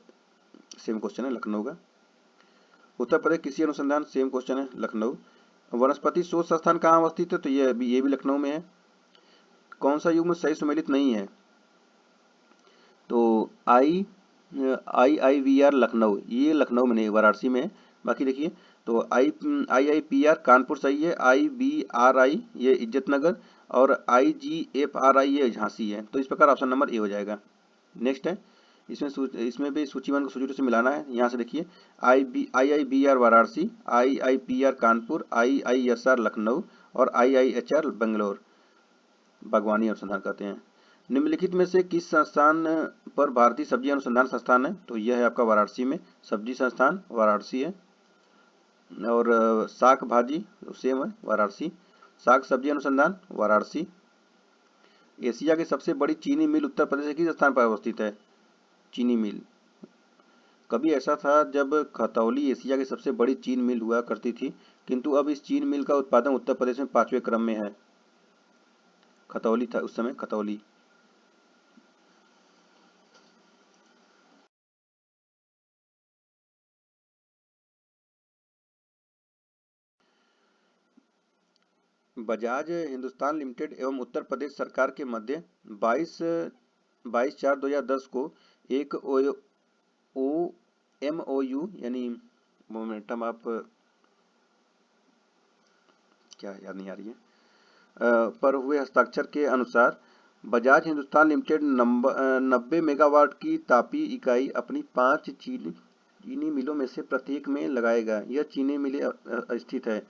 सेम क्वेश्चन है लखनऊ का। उत्तर प्रदेश कृषि अनुसंधान सेम क्वेश्चन है लखनऊ। वनस्पति शोध संस्थान कहाँ अवस्थित है? तो ये भी लखनऊ में है। कौन सा युग्म सही सुमेलित नहीं है? तो IIVR लखनऊ, ये लखनऊ में नहीं, वाराणसी में है। बाकी देखिए तो IIPR कानपुर सही है, IBRI ये इज्जतनगर और IGFRI ये झांसी है। तो इस प्रकार ऑप्शन नंबर ए हो जाएगा। नेक्स्ट है, इसमें भी सूचीबद्ध को सूची से मिलाना है। यहाँ से देखिए IIBR Varanasi, IIPR Kanpur, IISR Lucknow और IIHR बेंगलोर बागवानी अनुसंधान कहते हैं। निम्नलिखित में से किस संस्थान पर भारतीय सब्जी अनुसंधान संस्थान है? तो यह है आपका वाराणसी में, सब्जी संस्थान वाराणसी है। और साग भाजी सेम है वाराणसी, साग सब्जी अनुसंधान वाराणसी। एशिया की सबसे बड़ी चीनी मिल उत्तर प्रदेश के किस स्थान पर अवस्थित है? चीनी मिल, कभी ऐसा था जब खतौली एशिया की सबसे बड़ी चीन मिल हुआ करती थी, किंतु अब इस चीन मिल का उत्पादन उत्तर प्रदेश में 5वें क्रम में है। खतौली था उस समय, खतौली। बजाज हिंदुस्तान लिमिटेड एवं उत्तर प्रदेश सरकार के मध्य 22/4/2010 को एक MOU यानी मोमेंटम ऑफ क्या याद नहीं आ रही है पर हुए हस्ताक्षर के अनुसार बजाज हिंदुस्तान लिमिटेड 90 मेगावाट की तापी इकाई अपनी 5 चीनी मिलों में से प्रत्येक में लगाएगा। यह चीनी मिलें स्थित है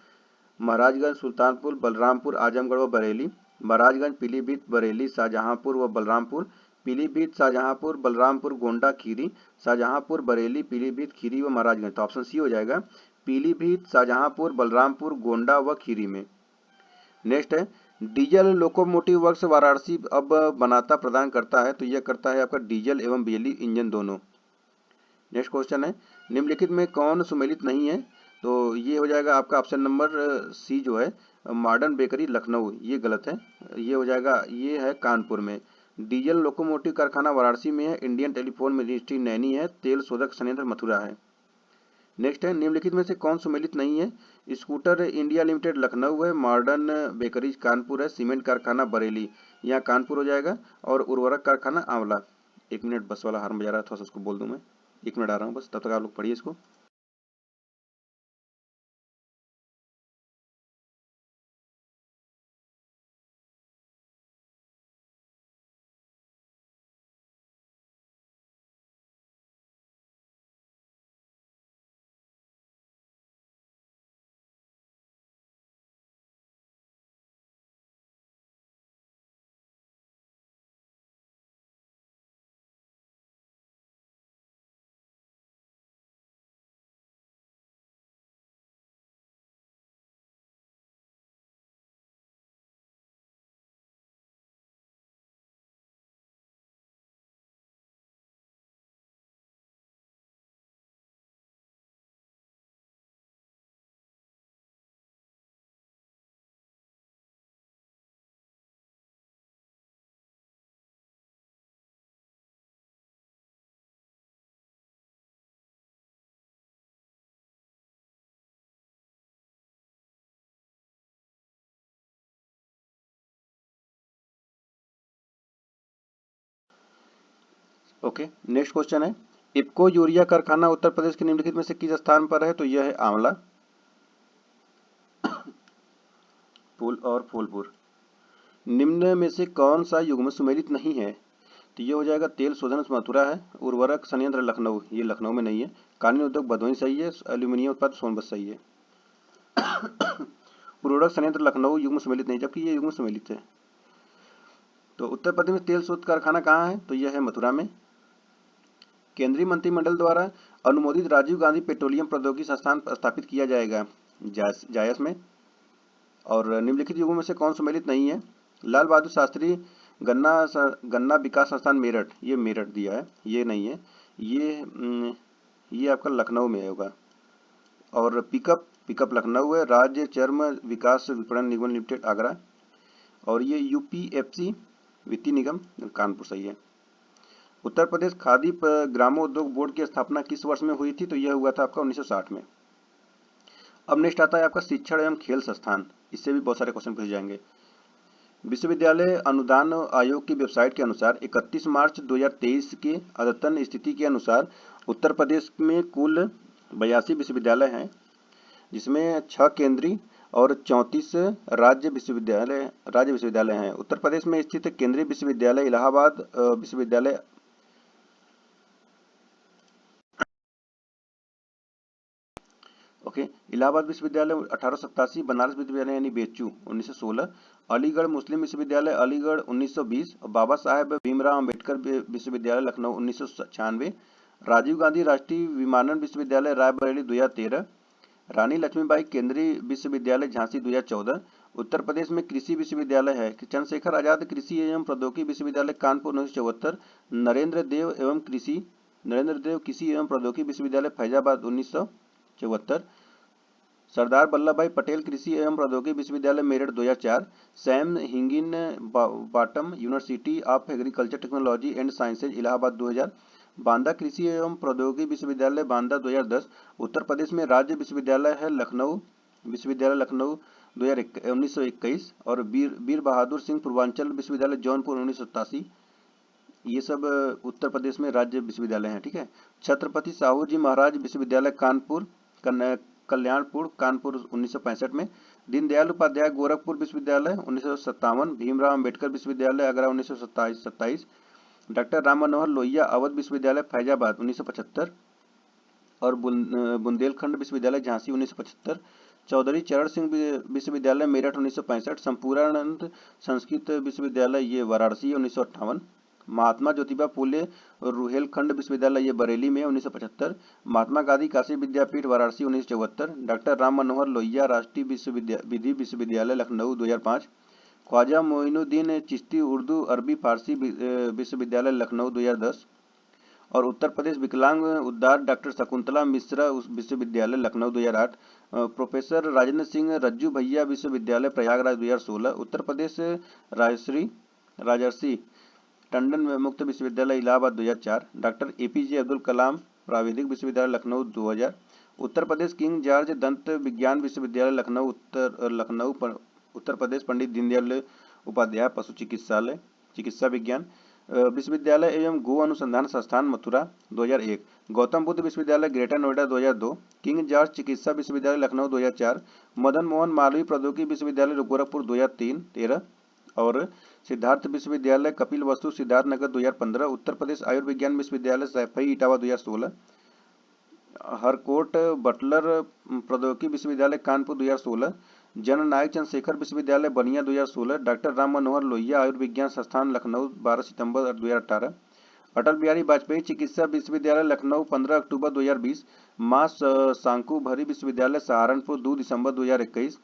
महाराजगंज, सुल्तानपुर, बलरामपुर, आजमगढ़ व बरेली, महाराजगंज, पीलीभीत, बरेली, शाहजहांपुर व बलरामपुर, पीलीभीत, शाहजहांपुर, बलरामपुर, गोंडा, खीरी, शाहजहांपुर, बरेली, पीलीभीत, खीरी व महाराजगंज। तो ऑप्शन सी हो जाएगा, पीलीभीत, शाहजहांपुर, बलरामपुर, गोंडा व खीरी में। नेक्स्ट है, डीजल लोकोमोटिव वर्क्स वाराणसी अब बनाता प्रदान करता है, तो यह करता है आपका डीजल एवं बिजली इंजन दोनों। नेक्स्ट क्वेश्चन है, निम्नलिखित में कौन सुमेलित नहीं है? तो ये हो जाएगा आपका ऑप्शन नंबर सी जो है मॉडर्न बेकरी लखनऊ, ये गलत है। ये हो जाएगा, ये है कानपुर में। डीजल लोकोमोटिव कारखाना वाराणसी में है। इंडियन टेलीफोन मिनिस्ट्री नैनी है। तेल शोधक संयंत्र मथुरा है। नेक्स्ट है, निम्नलिखित में से कौन सुमेलित नहीं है? स्कूटर इंडिया लिमिटेड लखनऊ है। मॉडर्न बेकरीज कानपुर है। सीमेंट कारखाना बरेली, यहाँ कानपुर हो जाएगा। और उर्वरक कारखाना आंवला। 1 मिनट, बस वाला हार्न बजा रहा है, थोड़ा सा उसको बोल दूं मैं। 1 मिनट आ रहा हूँ बस, तब तक आप लोग पढ़िए इसको। ओके, नेक्स्ट क्वेश्चन है, इफको यूरिया कारखाना उत्तर प्रदेश के निम्नलिखित में से किस स्थान पर है? तो यह है आंवला, फूल और फूलपुर। निम्न में से कौन सा युग्म सुमेलित नहीं है? तो ये हो जाएगा तेल शोधन मथुरा है। उर्वरक संयंत्र लखनऊ, ये लखनऊ में नहीं है। कानूनी उद्योग भदोही सही है। एल्यूमिनियम उत्पाद सोनभद्र सही है। उर्वरक संयंत्र लखनऊ युग्म सम्मिलित नहीं, जबकि ये युग्म सम्मिलित है। तो उत्तर प्रदेश में तेल शोध कारखाना कहाँ है? तो यह है मथुरा में। केंद्रीय मंत्रिमंडल द्वारा अनुमोदित राजीव गांधी पेट्रोलियम प्रौद्योगिकी संस्थान स्थापित किया जाएगा जायस में। और निम्नलिखित युगों में से कौन सम्मिलित नहीं है? लाल बहादुर शास्त्री गन्ना विकास संस्थान मेरठ, ये मेरठ दिया है, ये नहीं है। ये आपका लखनऊ में होगा। और पिकअप लखनऊ है। राज्य चर्म विकास विपणन निगम लिमिटेड आगरा। और ये यूपीएफसी वित्तीय निगम कानपुर सही है। उत्तर प्रदेश खादी ग्रामोद्योग बोर्ड की स्थापना किस वर्ष में हुई थी? तो यह हुआ था आपका 1960 में। अब नेक्स्ट आता है आपका शिक्षण एवं खेल संस्थान, इससे भी बहुत सारे क्वेश्चन पूछे जाएंगे। विश्वविद्यालय अनुदान आयोग की वेबसाइट के अनुसार 31 मार्च 2023 के अद्यतन स्थिति के अनुसार उत्तर प्रदेश में कुल 82 विश्वविद्यालय हैं, जिसमें 6 केंद्रीय और 34 राज्य विश्वविद्यालय हैं। उत्तर प्रदेश में स्थित केंद्रीय विश्वविद्यालय इलाहाबाद विश्वविद्यालय इलाहाबाद विश्वविद्यालय 1887, बनारस विश्वविद्यालय यानी बेचू 1916, अलीगढ़ मुस्लिम विश्वविद्यालय अलीगढ़ 1920, बाबा साहेब भीमराव अम्बेडकर विश्वविद्यालय लखनऊ 1996, राजीव गांधी राष्ट्रीय विमानन विश्वविद्यालय रायबरेली 2013, रानी लक्ष्मीबाई केंद्रीय विश्वविद्यालय झांसी 2014। उत्तर प्रदेश में कृषि विश्वविद्यालय है चंद्रशेखर आजाद कृषि एवं प्रौद्योगिकी विश्वविद्यालय कानपुर 1974, नरेंद्र देव कृषि एवं प्रौद्योगिकी विश्वविद्यालय फैजाबाद 1974, सरदार वल्लभ भाई पटेल कृषि एवं प्रौद्योगिकी विश्वविद्यालय Meerut 2004, Sam Higginbottom university of agriculture technology and sciences Allahabad 2000, Banda कृषि एवं प्रौद्योगिकी विश्वविद्यालय बांदा 2010। उत्तर प्रदेश में राज्य विश्वविद्यालय है लखनऊ 1921 और वीर बहादुर सिंह पूर्वांचल विश्वविद्यालय जौनपुर 1987। ये सब उत्तर प्रदेश में राज्य विश्वविद्यालय हैं, ठीक है। छत्रपति साहू जी महाराज विश्वविद्यालय कानपुर कल्याणपुर कानपुर 1965 में, दीनदयाल उपाध्याय गोरखपुर विश्वविद्यालय 1957, भीमराव अंबेडकर विश्वविद्यालय आगरा 1927, डॉक्टर राम मनोहर लोहिया अवध विश्वविद्यालय फैजाबाद 1975 और बुंदेलखंड विश्वविद्यालय झांसी 1975, चौधरी चरण सिंह विश्वविद्यालय मेरठ 1965, संपूर्णानंद संस्कृत विश्वविद्यालय ये वाराणसी 1958, महात्मा ज्योतिबा फूले रुहेलखंड विश्वविद्यालय ये बरेली में 1975, महात्मा गांधी काशी विद्यापीठ वाराणसी 1974, डॉक्टर राम मनोहर लोहिया राष्ट्रीय विधि विश्वविद्यालय लखनऊ 2005, ख्वाजा मोइनुद्दीन चिश्ती उर्दू अरबी फारसी विश्वविद्यालय लखनऊ 2010। और उत्तर प्रदेश विकलांग उद्धार डॉक्टर शकुंतला मिश्रा विश्वविद्यालय लखनऊ 2008। प्रोफेसर राजेंद्र सिंह रज्जू भैया विश्वविद्यालय प्रयागराज 2016। उत्तर प्रदेश राजर्षि टंडन मुक्त विश्वविद्यालय इलाहाबाद 2004। डॉक्टर एपीजे अब्दुल कलाम प्राविधिक विश्वविद्यालय लखनऊ 2000। उत्तर प्रदेश किंग जॉर्ज दंत विज्ञान विश्वविद्यालय लखनऊ उत्तर प्रदेश पंडित दीनदयाल उपाध्याय पशु चिकित्सा विज्ञान विश्वविद्यालय एवं गो अनुसंधान संस्थान मथुरा 2001। गौतम बुद्ध विश्वविद्यालय ग्रेटर नोएडा 2002। किंग जॉर्ज चिकित्सा विश्वविद्यालय लखनऊ 2004। मदन मोहन मालवीय प्रौद्योगिकी विश्वविद्यालय गोरखपुर 2013। और सिद्धार्थ विश्वविद्यालय कपिल वस्तु सिद्धार्थनगर 2015। उत्तर प्रदेश आयुर्विज्ञान विश्वविद्यालय सैफई इटावा 2016। हरकोट बटलर प्रौद्योगिकी विश्वविद्यालय कानपुर 2016। जननायक चंद्रशेखर विश्वविद्यालय बनिया 2016। डॉक्टर राम मनोहर लोहिया आयुर्विज्ञान संस्थान लखनऊ 12 सितंबर 2018। अटल बिहारी वाजपेयी चिकित्सा विश्वविद्यालय लखनऊ 15 अक्टूबर 2020। मां सांकू भरी विश्वविद्यालय सहारनपुर 2 दिसंबर 2021।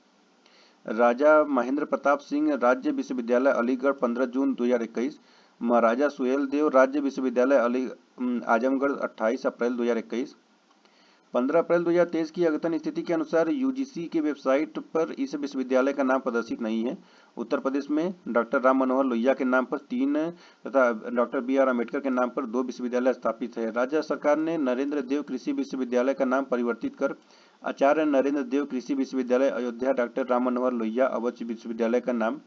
राजा महेंद्र प्रताप सिंह राज्य विश्वविद्यालय अलीगढ़ 15 जून 2021। महाराजा सुहेल देव राज्य विश्वविद्यालय आजमगढ़ 28 अप्रैल 2021। 15 अप्रैल 2023 की अद्यतन स्थिति के अनुसार यूजीसी की वेबसाइट पर इस विश्वविद्यालय का नाम प्रदर्शित नहीं है। उत्तर प्रदेश में डॉक्टर राम मनोहर लोहिया के नाम पर 3 तथा डॉक्टर BR अम्बेडकर के नाम पर 2 विश्वविद्यालय स्थापित है। राज्य सरकार ने नरेंद्र देव कृषि विश्वविद्यालय का नाम परिवर्तित कर आचार्य नरेंद्र देव कृषि विश्वविद्यालय अयोध्या डॉक्टर राम मनोहर लोहिया अवध विश्वविद्यालय का नाम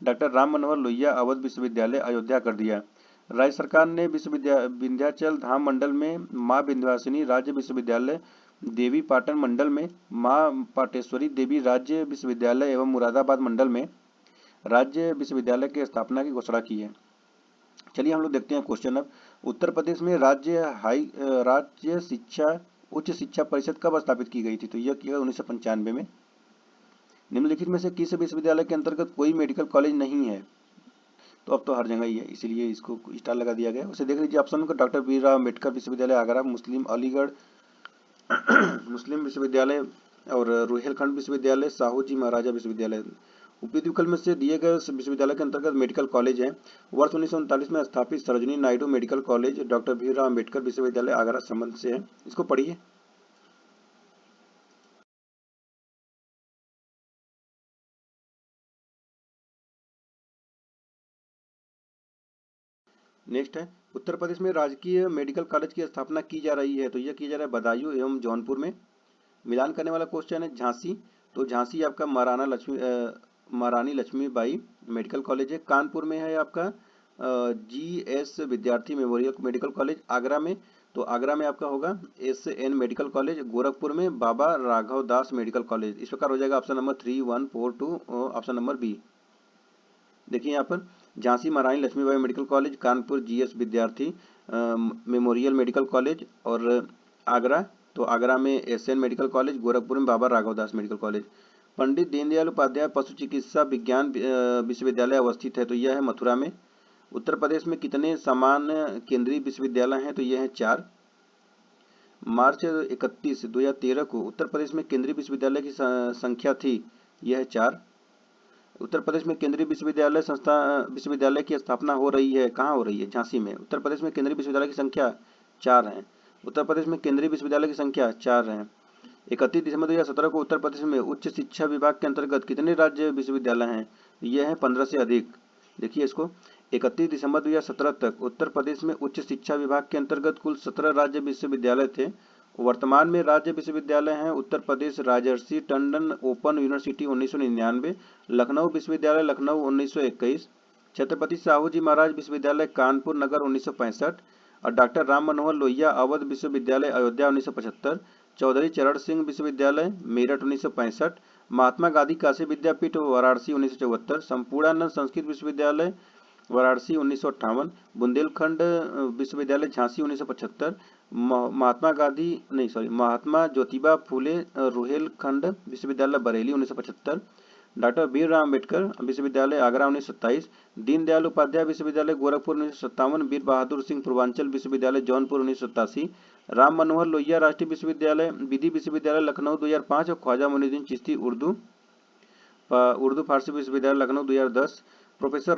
डॉक्टर राम मनोहर लोहिया अवध विश्वविद्यालय अयोध्या कर दिया। राज्य सरकार ने विंध्याचल धाम मंडल में मां विंध्यवासिनी राज्य विश्वविद्यालय, देवी पाटन मंडल में मां पाटेश्वरी देवी राज्य विश्वविद्यालय एवं मुरादाबाद मंडल में राज्य विश्वविद्यालय की स्थापना की घोषणा की है। चलिए हम लोग देखते हैं क्वेश्चन। अब उत्तर प्रदेश में राज्य उच्च शिक्षा परिषद कब स्थापित की गई थी? तो यह किया 1995 में। निम्नलिखित में से किस विश्वविद्यालय के अंतर्गत कोई मेडिकल कॉलेज नहीं है? तो अब तो हर जगह ही है, इसीलिए इसको स्टार लगा दिया गया। उसे देख लीजिए ऑप्शन को, डॉक्टर BR अम्बेडकर विश्वविद्यालय आगरा, मुस्लिम अलीगढ़ मुस्लिम विश्वविद्यालय और रुहेलखंड विश्वविद्यालय, साहू जी महाराजा विश्वविद्यालय। उपयुक्त विकल्प में से दिए गए विश्वविद्यालय के अंतर्गत मेडिकल कॉलेज है। वर्ष 1939 में स्थापित Sarojini Naidu medical college doctor BR Ambedkar विश्वविद्यालय आगरा संबंध से है। इसको पढ़िए। नेक्स्ट है, उत्तर प्रदेश में राजकीय मेडिकल कॉलेज की स्थापना की जा रही है। तो यह किया जा रहा है बदायूं एवं जौनपुर में। मिलान करने वाला क्वेश्चन है झांसी। तो झांसी आपका महारानी लक्ष्मीबाई मेडिकल कॉलेज है। कानपुर में है आपका GS Vidyarthi memorial medical college. Agra में, तो आगरा में आपका होगा SN मेडिकल कॉलेज। गोरखपुर में बाबा राघव दास मेडिकल कॉलेज। इस प्रकार हो जाएगा option number 3, 1, 4, 2 option number B. देखिए यहाँ पर Jhansi Maharani Laxmibai medical college, Kanpur GS Vidyarthi memorial medical college और आगरा, तो आगरा में SN मेडिकल कॉलेज, गोरखपुर में बाबा राघवदास मेडिकल कॉलेज। पंडित दीनदयाल उपाध्याय पशु चिकित्सा विज्ञान विश्वविद्यालय अवस्थित है। तो यह है मथुरा में। उत्तर प्रदेश में कितने समान केंद्रीय विश्वविद्यालय हैं? तो यह है 4। मार्च 31, 2013 को उत्तर प्रदेश में केंद्रीय विश्वविद्यालय की संख्या थी, यह है 4। उत्तर प्रदेश में केंद्रीय विश्वविद्यालय की स्थापना हो रही है। कहाँ हो रही है? झांसी में। उत्तर प्रदेश में केंद्रीय विश्वविद्यालय की संख्या 4 है। उत्तर प्रदेश में केंद्रीय विश्वविद्यालय की संख्या 4 है। 31 दिसंबर 2017 को उत्तर प्रदेश में उच्च शिक्षा विभाग के अंतर्गत कितने राज्य विश्वविद्यालय हैं? यह है 15 से अधिक। देखिए इसको, 31 दिसंबर 2017 तक उत्तर प्रदेश में उच्च शिक्षा विभाग के अंतर्गत कुल 17 राज्य विश्वविद्यालय थे। वर्तमान में राज्य विश्वविद्यालय हैं उत्तर प्रदेश राजर्षि टंडन ओपन यूनिवर्सिटी 1999, लखनऊ विश्वविद्यालय लखनऊ 1921, छत्रपति साहू जी महाराज विश्वविद्यालय कानपुर नगर 1965 और डॉक्टर राम मनोहर लोहिया अवध विश्वविद्यालय अयोध्या 1975, चौधरी चरण सिंह विश्वविद्यालय मेरठ 1965, महात्मा गांधी काशी विद्यापीठ वाराणसी 1974, संपूर्णानंद संस्कृत विश्वविद्यालय वाराणसी 1958, बुंदेलखंड विश्वविद्यालय झांसी 1975, महात्मा ज्योतिबा फूले रुहेलखंड विश्वविद्यालय बरेली 1975, डॉक्टर BR अम्बेडकर विश्वविद्यालय आगरा 1927, दीनदयाल उपाध्याय विश्वविद्यालय गोरखपुर 1957, वीर बहादुर सिंह पूर्वांचल विश्वविद्यालय जौनपुर 1987, राम मनोहर लोहिया राष्ट्रीय विश्वविद्यालय विधि विश्वविद्यालय लखनऊ 2005 और ख्वाजा मोइनुद्दीन चिश्ती उर्दू उर्दू फारसी विश्वविद्यालय लखनऊ 2010, प्रोफेसर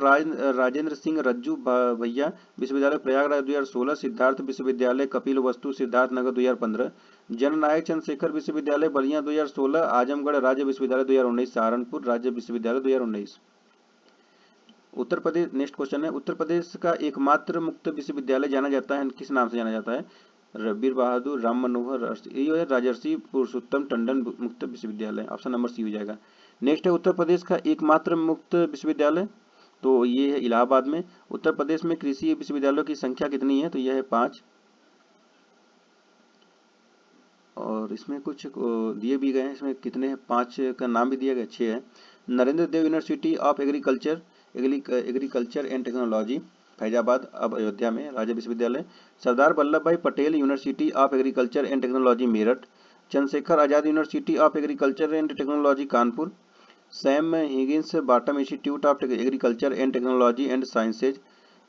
राजेंद्र सिंह रज्जू भैया विश्वविद्यालय प्रयागराज 2016, सिद्धार्थ विश्वविद्यालय कपिल वस्तु सिद्धार्थनगर 2015, जननायक चंद्रशेखर विश्वविद्यालय बलिया 2016, आजमगढ़ राज्य विश्वविद्यालय 2019, सहारनपुर राज्य विश्वविद्यालय 2019। उत्तर प्रदेश, नेक्स्ट क्वेश्चन है, उत्तर प्रदेश का एकमात्र मुक्त विश्वविद्यालय जाना जाता है, किस नाम से जाना जाता है? वीर बहादुर राम मनोहर ये राजर्षि पुरुषोत्तम टंडन मुक्त विश्वविद्यालय, ऑप्शन नंबर सी हो जाएगा। नेक्स्ट है उत्तर प्रदेश का एकमात्र मुक्त विश्वविद्यालय, तो ये है इलाहाबाद में। उत्तर प्रदेश में कृषि विश्वविद्यालयों की संख्या कितनी है? तो यह है 5, और इसमें कुछ दिए भी गए हैं, इसमें कितने हैं? 5 का नाम भी दिया गया, 6 है। Narendra Dev university of agriculture and technology Faizabad अब अयोध्या में राज्य विश्वविद्यालय। Sardar Vallabh Bhai Patel university of agriculture and technology Meerut. Chandrashekhar Azad university of agriculture and technology Kanpur. Sam Higginbottom institute of agriculture and technology and sciences.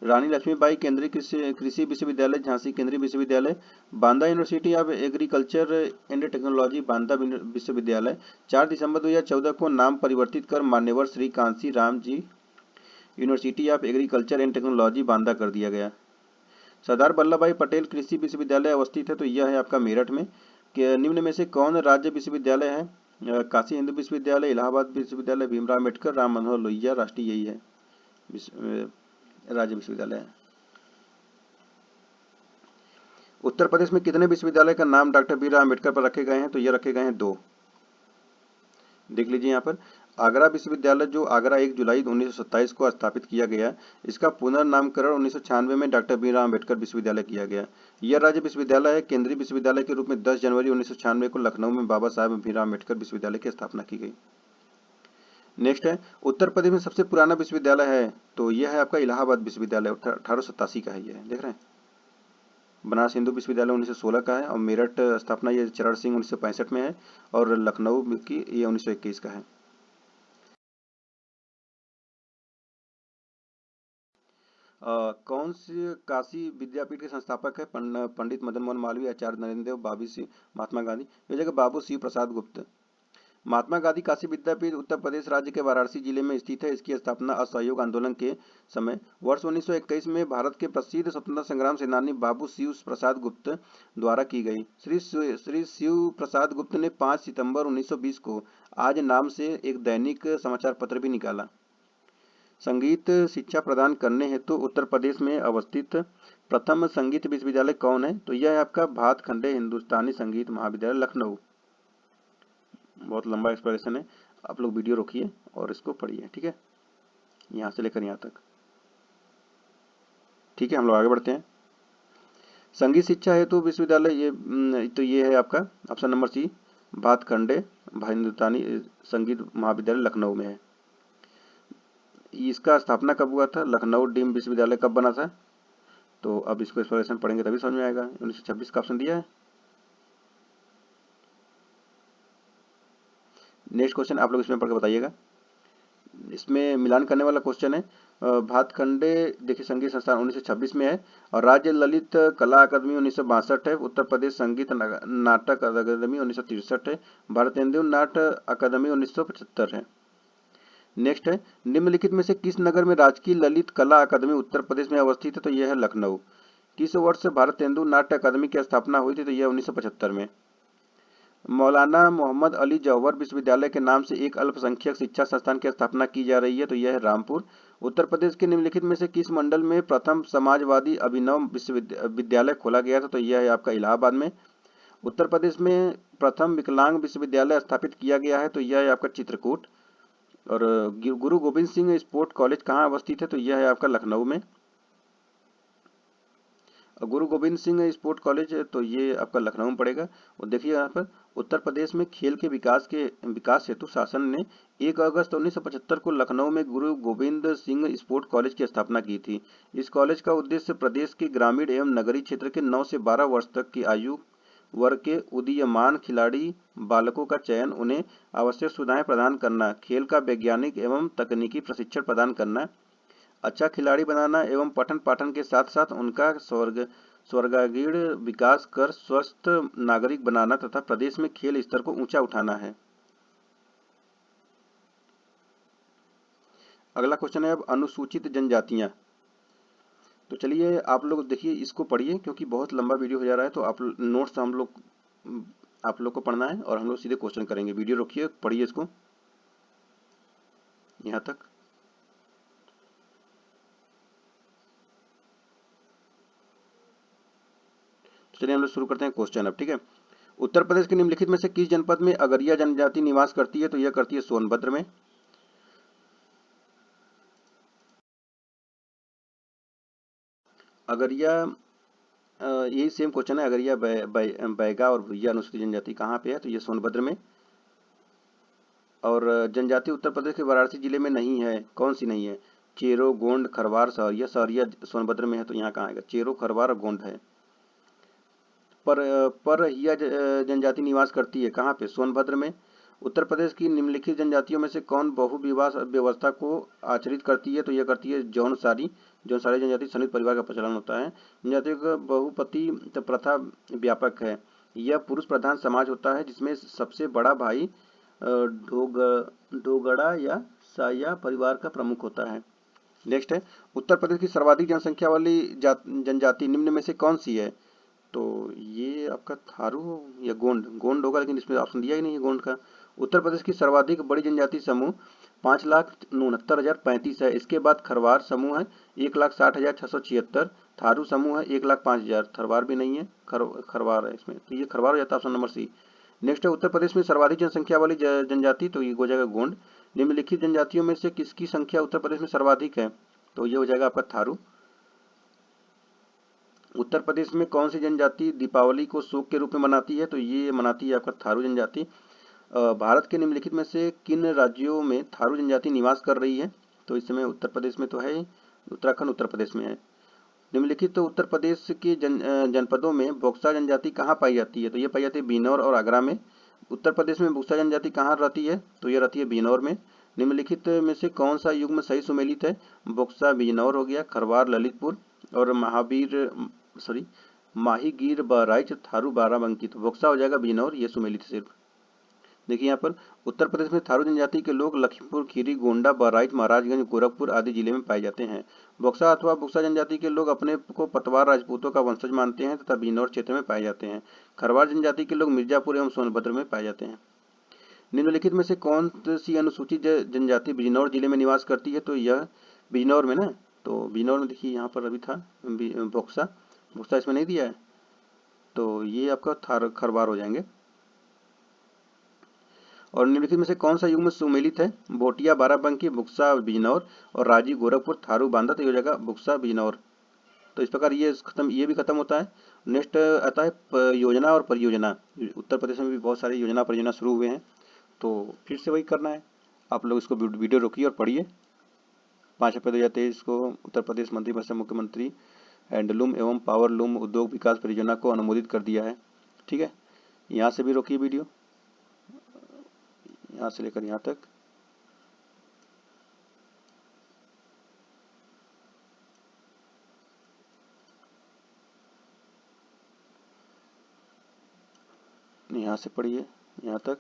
Rani Laxmibai केंद्रीय कृषि विश्वविद्यालय झांसी केंद्रीय विश्वविद्यालय। Banda university of agriculture and technology Banda विश्वविद्यालय। 4 दिसंबर 2014 को नाम परिवर्तित कर मान्यवर Shri Kansi Ram ji university of agriculture and technology Banda कर दिया गया। सरदार वल्लभ भाई पटेल कृषि विश्वविद्यालय अवस्थित है, तो यह है आपका मेरठ में। निम्न में से कौन राज्य विश्वविद्यालय है? काशी हिंदू विश्वविद्यालय, इलाहाबाद विश्वविद्यालय, भीमराव अम्बेडकर, राम मनोहर लोहिया राष्ट्रीय, यही है राज्य विश्वविद्यालय है। उत्तर प्रदेश में कितने विश्वविद्यालय का नाम डॉक्टर भीमराव अम्बेडकर पर रखे गए हैं? तो ये रखे गए हैं 2। देख लीजिए यहाँ पर आगरा विश्वविद्यालय, जो आगरा 1 जुलाई 1927 को स्थापित किया गया, इसका पुनर्नामकरण 1996 में डॉक्टर भीमराव अम्बेडकर विश्वविद्यालय किया गया। यह राज्य विश्वविद्यालय है। केंद्रीय विश्वविद्यालय के रूप में 10 जनवरी 1996 को लखनऊ में बाबा साहेब भीमराव अम्बेडकर विश्वविद्यालय की स्थापना की गई। नेक्स्ट है उत्तर प्रदेश में सबसे पुराना विश्वविद्यालय है, तो यह है आपका इलाहाबाद विश्वविद्यालय, 1887 का है। यह देख रहे हैं। बनारस हिंदू विश्वविद्यालय 1916 का है, और मेरठ स्थापना ये चरण सिंह 1965 में है, और लखनऊ की ये 1921 का है। कौन से काशी विद्यापीठ के संस्थापक है? पंडित मदन मोहन मालवीय, आचार्य नरेंद्र देव, बाबू सिंह, महात्मा गांधी। ये जगह बाबू शिव प्रसाद गुप्त। महात्मा गांधी काशी विद्यापीठ उत्तर प्रदेश राज्य के वाराणसी जिले में स्थित है। इसकी स्थापना असहयोग आंदोलन के समय वर्ष 1921 में भारत के प्रसिद्ध स्वतंत्रता संग्राम सेनानी बाबू शिव प्रसाद गुप्त द्वारा की गई। श्री शिव प्रसाद गुप्त ने 5 सितंबर 1920 को आज नाम से एक दैनिक समाचार पत्र भी निकाला। संगीत शिक्षा प्रदान करने हेतु उत्तर प्रदेश में अवस्थित प्रथम संगीत विश्वविद्यालय कौन है? तो यह है आपका भातखंडे हिंदुस्तानी संगीत महाविद्यालय लखनऊ। बहुत लंबा एक्सप्लेनेशन है, आप लोग वीडियो रोकिए और इसको पढ़िए, ठीक है, यहाँ से लेकर यहाँ तक। ठीक है, हम लोग आगे बढ़ते हैं। संगीत शिक्षा हेतु विश्वविद्यालय ये है आपका ऑप्शन नंबर सी, भातखंडे हिंदुस्तानी संगीत महाविद्यालय लखनऊ में है। इसका स्थापना कब हुआ था? लखनऊ डीम्ड विश्वविद्यालय कब बना था? तो अब इसको एक्सप्लेनेशन पढ़ेंगे तभी समझ में आएगा। 1926 का ऑप्शन दिया है। नेक्स्ट क्वेश्चन आप लोग इसमें पढ़ के बताइएगा। इसमें मिलान करने वाला क्वेश्चन है। भातखंडे देखिए संगीत संस्थान 1926 में है, और राज्य ललित कला अकादमी 1962 है। उत्तर प्रदेश संगीत नाटक अकादमी 1963 है। भारतेंदु नाट्य अकादमी 1975 है। नेक्स्ट है निम्नलिखित में से किस नगर में राजकीय ललित कला अकादमी उत्तर प्रदेश में अवस्थित है? तो यह है लखनऊ। किस वर्ष भारतेंदु नाट्य अकादमी की स्थापना हुई थी? तो यह 1975 में। मौलाना मोहम्मद अली जौहर विश्वविद्यालय के नाम से एक अल्पसंख्यक शिक्षा संस्थान की स्थापना की जा रही है, तो यह है रामपुर। उत्तर प्रदेश के निम्नलिखित में से किस मंडल में प्रथम समाजवादी अभिनव विश्वविद्यालय खोला गया था? तो यह है आपका इलाहाबाद में। उत्तर प्रदेश में प्रथम विकलांग विश्वविद्यालय स्थापित किया गया है, तो यह है आपका चित्रकूट। और गुरु गोविंद सिंह स्पोर्ट कॉलेज कहाँ अवस्थित है? तो यह है आपका लखनऊ में। गुरु गोविंद सिंह स्पोर्ट कॉलेज तो ये आपका लखनऊ में पड़ेगा। और देखिए यहाँ पर उत्तर प्रदेश में खेल के विकास हेतु शासन ने 1 अगस्त 1975 को लखनऊ में गुरु गोविंद सिंह स्पोर्ट कॉलेज की स्थापना की थी। इस कॉलेज का उद्देश्य प्रदेश के ग्रामीण एवं नगरीय क्षेत्र के 9 से 12 वर्ष तक की आयु वर्ग के उदीयमान खिलाड़ी बालकों का चयन, उन्हें आवश्यक सुविधाएं प्रदान करना, खेल का वैज्ञानिक एवं तकनीकी प्रशिक्षण प्रदान करना, अच्छा खिलाड़ी बनाना एवं पठन पाठन के साथ साथ उनका स्वर्गागीण विकास कर स्वस्थ नागरिक बनाना तथा प्रदेश में खेल स्तर को ऊंचा उठाना है। अगला क्वेश्चन है अब अनुसूचित जनजातियां। तो चलिए आप लोग देखिए, इसको पढ़िए क्योंकि बहुत लंबा वीडियो हो जा रहा है। तो आप नोट्स आप लोग को पढ़ना है और हम लोग सीधे क्वेश्चन करेंगे। वीडियो रोकिए, पढ़िए इसको यहाँ तक। तो चलिए हम लोग शुरू करते हैं क्वेश्चन अब, ठीक है। उत्तर प्रदेश के निम्नलिखित में से किस जनपद में अगरिया जनजाति निवास करती है? तो यह करती है सोनभद्र में। अगरिया, यही सेम क्वेश्चन है। अगरिया, बैगा और भुइया अनुसूचित जनजाति कहाँ पे है? तो ये सोनभद्र में। और जनजाति उत्तर प्रदेश के वाराणसी जिले में नहीं है। कौन सी नहीं है? चेरो, गोंड, खरवार, सहरिया। सहरिया सोनभद्र में है, तो यहाँ कहाँ आएगा? चेरो, खरवार और गोंड है। परहिया जनजाति निवास करती है कहाँ पे? सोनभद्र में। उत्तर प्रदेश की निम्नलिखित जनजातियों में से कौन बहुविवाह व्यवस्था को आचरित करती है? तो यह करती है जौनसारी। जौनसारी जनजाति संयुक्त परिवार का प्रचलन होता है। जनजातियों का बहुपति प्रथा व्यापक है। यह पुरुष प्रधान समाज होता है जिसमें सबसे बड़ा भाई डोग डोगड़ा या साया परिवार का प्रमुख होता है। नेक्स्ट है, उत्तर प्रदेश की सर्वाधिक जनसंख्या वाली जनजाति निम्न में से कौन सी है? तो ये आपका थारू या गोंड, गोंड होगा, लेकिन इसमें ऑप्शन दिया ही नहीं है गोंड का। उत्तर प्रदेश की सर्वाधिक बड़ी जनजाति समूह 5,69,035 है। इसके बाद खरवार समूह है 1,60,676। थारू समूह है 1,05,000। खरवार भी नहीं है, खरवार है इसमें, तो ये खरवार हो जाता है ऑप्शन नंबर सी। नेक्स्ट है, उत्तर प्रदेश में सर्वाधिक जनसंख्या वाली जनजाति, तो ये हो जाएगा गोंड। निम्नलिखित जनजातियों में से किसकी संख्या उत्तर प्रदेश में सर्वाधिक है? तो ये हो जाएगा आपका थारू। उत्तर प्रदेश में कौन सी जनजाति दीपावली को शोक के रूप में मनाती है? तो ये मनाती है आपका थारू जनजाति। भारत के निम्नलिखित में से किन राज्यों में थारू जनजाति निवास कर रही है? तो इस समय उत्तर प्रदेश में तो है ही, उत्तराखंड उत्तर प्रदेश में है। निम्नलिखित तो उत्तर प्रदेश के जनपदों में बोक्सा जनजाति कहाँ पाई जाती है? तो ये पाई जाती है बिजनौर और आगरा में। उत्तर प्रदेश में बोक्सा जनजाति कहाँ रहती है? तो ये रहती है बिजनौर में। निम्नलिखित में से कौन सा युग्म सही सुमेलित है? बोक्सा बिजनौर हो गया, खरवार ललितपुर और माहीगीर बहराइच, थारू बाराबंकी। तो बोक्सा हो जाएगा बिजनौर, ये सुमेलित सिर्फ। देखिए यहाँ पर उत्तर प्रदेश में थारू जनजाति के लोग लखीमपुर खीरी, गोंडा, बहराइच, महाराजगंज, गोरखपुर आदि जिले में पाए जाते हैं। बक्सा अथवा बुक्सा जनजाति के लोग अपने को पतवार राजपूतों का वंशज मानते हैं तथा बिजनौर क्षेत्र में पाए जाते हैं। खरवार जनजाति के लोग मिर्जापुर एवं सोनभद्र में पाए जाते हैं। निम्नलिखित में से कौन सी अनुसूचित जनजाति बिजनौर जिले में निवास करती है? तो यह बिजनौर में ना, तो बिजनौर में देखिए यहाँ पर अभी था बक्सा, बक्सा इसमें नहीं दिया है, तो ये आपका खरवार हो जाएंगे। और निम्नलिखित में से कौन सा युग्म सुमेलित है? बोटिया बाराबंकी, बुक्सा बिजनौर और राजी गोरखपुर, थारू बांदा। तो ये हो जाएगा बुक्सा बिजनौर। तो इस प्रकार ये भी खत्म होता है। नेक्स्ट आता है योजना और परियोजना। उत्तर प्रदेश में भी बहुत सारी योजना परियोजना शुरू हुए हैं, तो फिर से वही करना है। आप लोग इसको वीडियो रोकिए और पढ़िए। 5 रुपये 2023 इसको उत्तर प्रदेश मंत्रिपरिषद मुख्यमंत्री हैंडलूम एवं पावरलूम उद्योग विकास परियोजना को अनुमोदित कर दिया है। ठीक है, यहाँ से भी रोकिए वीडियो, यहाँ से लेकर यहाँ तक। यहाँ से पढ़िए यहाँ तक।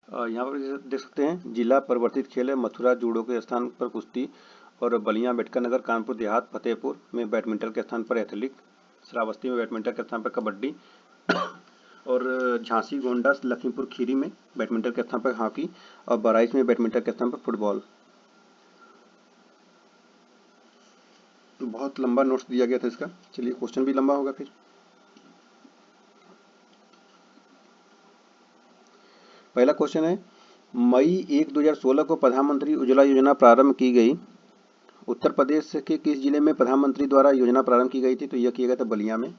यहाँ पर देख सकते हैं जिला परिवर्तित खेल है। मथुरा जूडो के स्थान पर कुश्ती, और बलिया अम्बेडकर नगर, कानपुर देहात, फतेहपुर में बैडमिंटन के स्थान पर एथलीट, श्रावस्ती में बैडमिंटन के स्थान पर कबड्डी, और झांसी गोंडा लखीमपुर खीरी में बैडमिंटन के स्थान पर हॉकी, और बहराइच में बैडमिंटन के स्थान पर फुटबॉल। बहुत लंबा नोट्स दिया गया था इसका, चलिए क्वेश्चन भी लंबा होगा फिर। पहला क्वेश्चन है, मई 1, 2016 को प्रधानमंत्री उज्ज्वला योजना प्रारंभ की गई। उत्तर प्रदेश के किस जिले में प्रधानमंत्री द्वारा योजना प्रारंभ की गई थी? तो यह किया गया था बलिया में।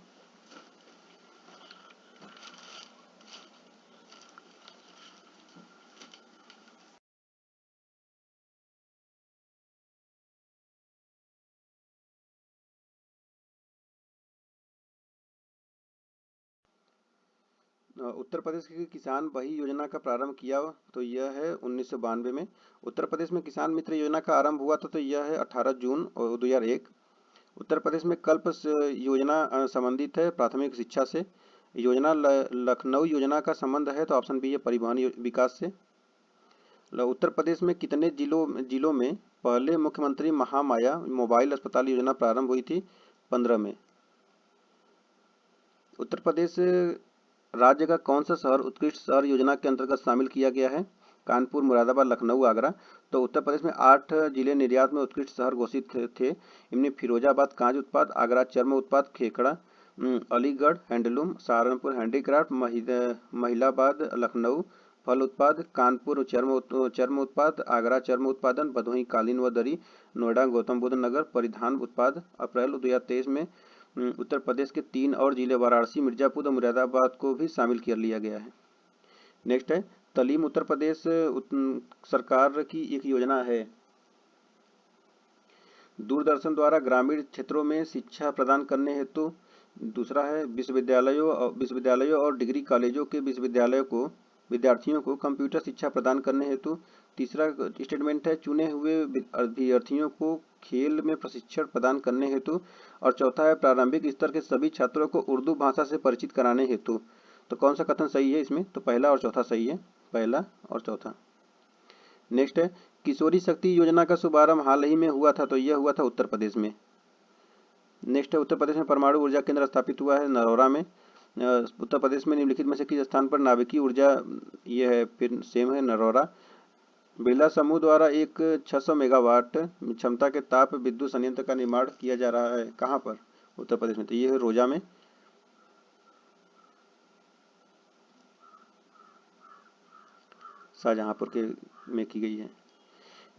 उत्तर प्रदेश की किसान बही योजना का प्रारंभ किया तो यह है 1992 में। उत्तर प्रदेश में किसान मित्र योजना का आरंभ हुआ तो यह है 18 जून 2001। उत्तर प्रदेश में कल्प योजना संबंधित है प्राथमिक शिक्षा से। योजना लखनऊ योजना का संबंध है तो ऑप्शन बी है परिवहन विकास से। उत्तर प्रदेश में कितने जिलों में पहले मुख्यमंत्री महामाया मोबाइल अस्पताल योजना प्रारंभ हुई थी? 15 में। उत्तर प्रदेश राज्य का कौन सा शहर उत्कृष्ट शहर योजना के अंतर्गत शामिल किया गया है? कानपुर, मुरादाबाद, लखनऊ, आगरा। तो उत्तर प्रदेश में 8 जिले निर्यात में उत्कृष्ट शहर घोषित थे। इनमें फिरोजाबाद कांच उत्पाद, आगरा चर्म उत्पाद खेखड़ा, अलीगढ़ हैंडलूम, सहारनपुर हैंडीक्राफ्ट, महिलाबाद लखनऊ फल उत्पाद, कानपुर चर्म उत्पाद, आगरा चर्म उत्पादन, भदोही कालीन व दरी, नोएडा गौतम बुद्ध नगर परिधान उत्पाद। अप्रैल 2023 में उत्तर प्रदेश के 3 और जिले वाराणसी, मिर्जापुर और मुरादाबाद को भी शामिल कर लिया गया है। नेक्स्ट है तालीम उत्तर प्रदेश सरकार की एक योजना है। दूरदर्शन द्वारा ग्रामीण क्षेत्रों में शिक्षा प्रदान करने हेतु। दूसरा है विश्वविद्यालयों और डिग्री कॉलेजों के विद्यार्थियों को कंप्यूटर शिक्षा प्रदान करने हेतु। तीसरा स्टेटमेंट है चुने हुए अभ्यर्थियों को खेल में प्रशिक्षण प्रदान करने हेतु। और चौथा है प्रारंभिक स्तर के सभी छात्रों को उर्दू भाषा से परिचित कराने हेतु। तो कौन सा कथन सही है इसमें? तो पहला और चौथा सही है, पहला और चौथा। नेक्स्ट है किशोरी शक्ति योजना का शुभारंभ हाल ही में हुआ था तो यह हुआ था उत्तर प्रदेश में। नेक्स्ट है उत्तर प्रदेश में परमाणु ऊर्जा केंद्र स्थापित हुआ है नरौरा में। उत्तर प्रदेश में निम्नलिखित में से किस स्थान पर नाभिकीय ऊर्जा यह है फिर सेम है नरौरा। बिरला समूह द्वारा एक 600 मेगावाट क्षमता के ताप विद्युत संयंत्र का निर्माण किया जा रहा है कहाँ पर? उत्तर प्रदेश में। तो यह है रोजा में। शाहजहांपुर के में की गई है।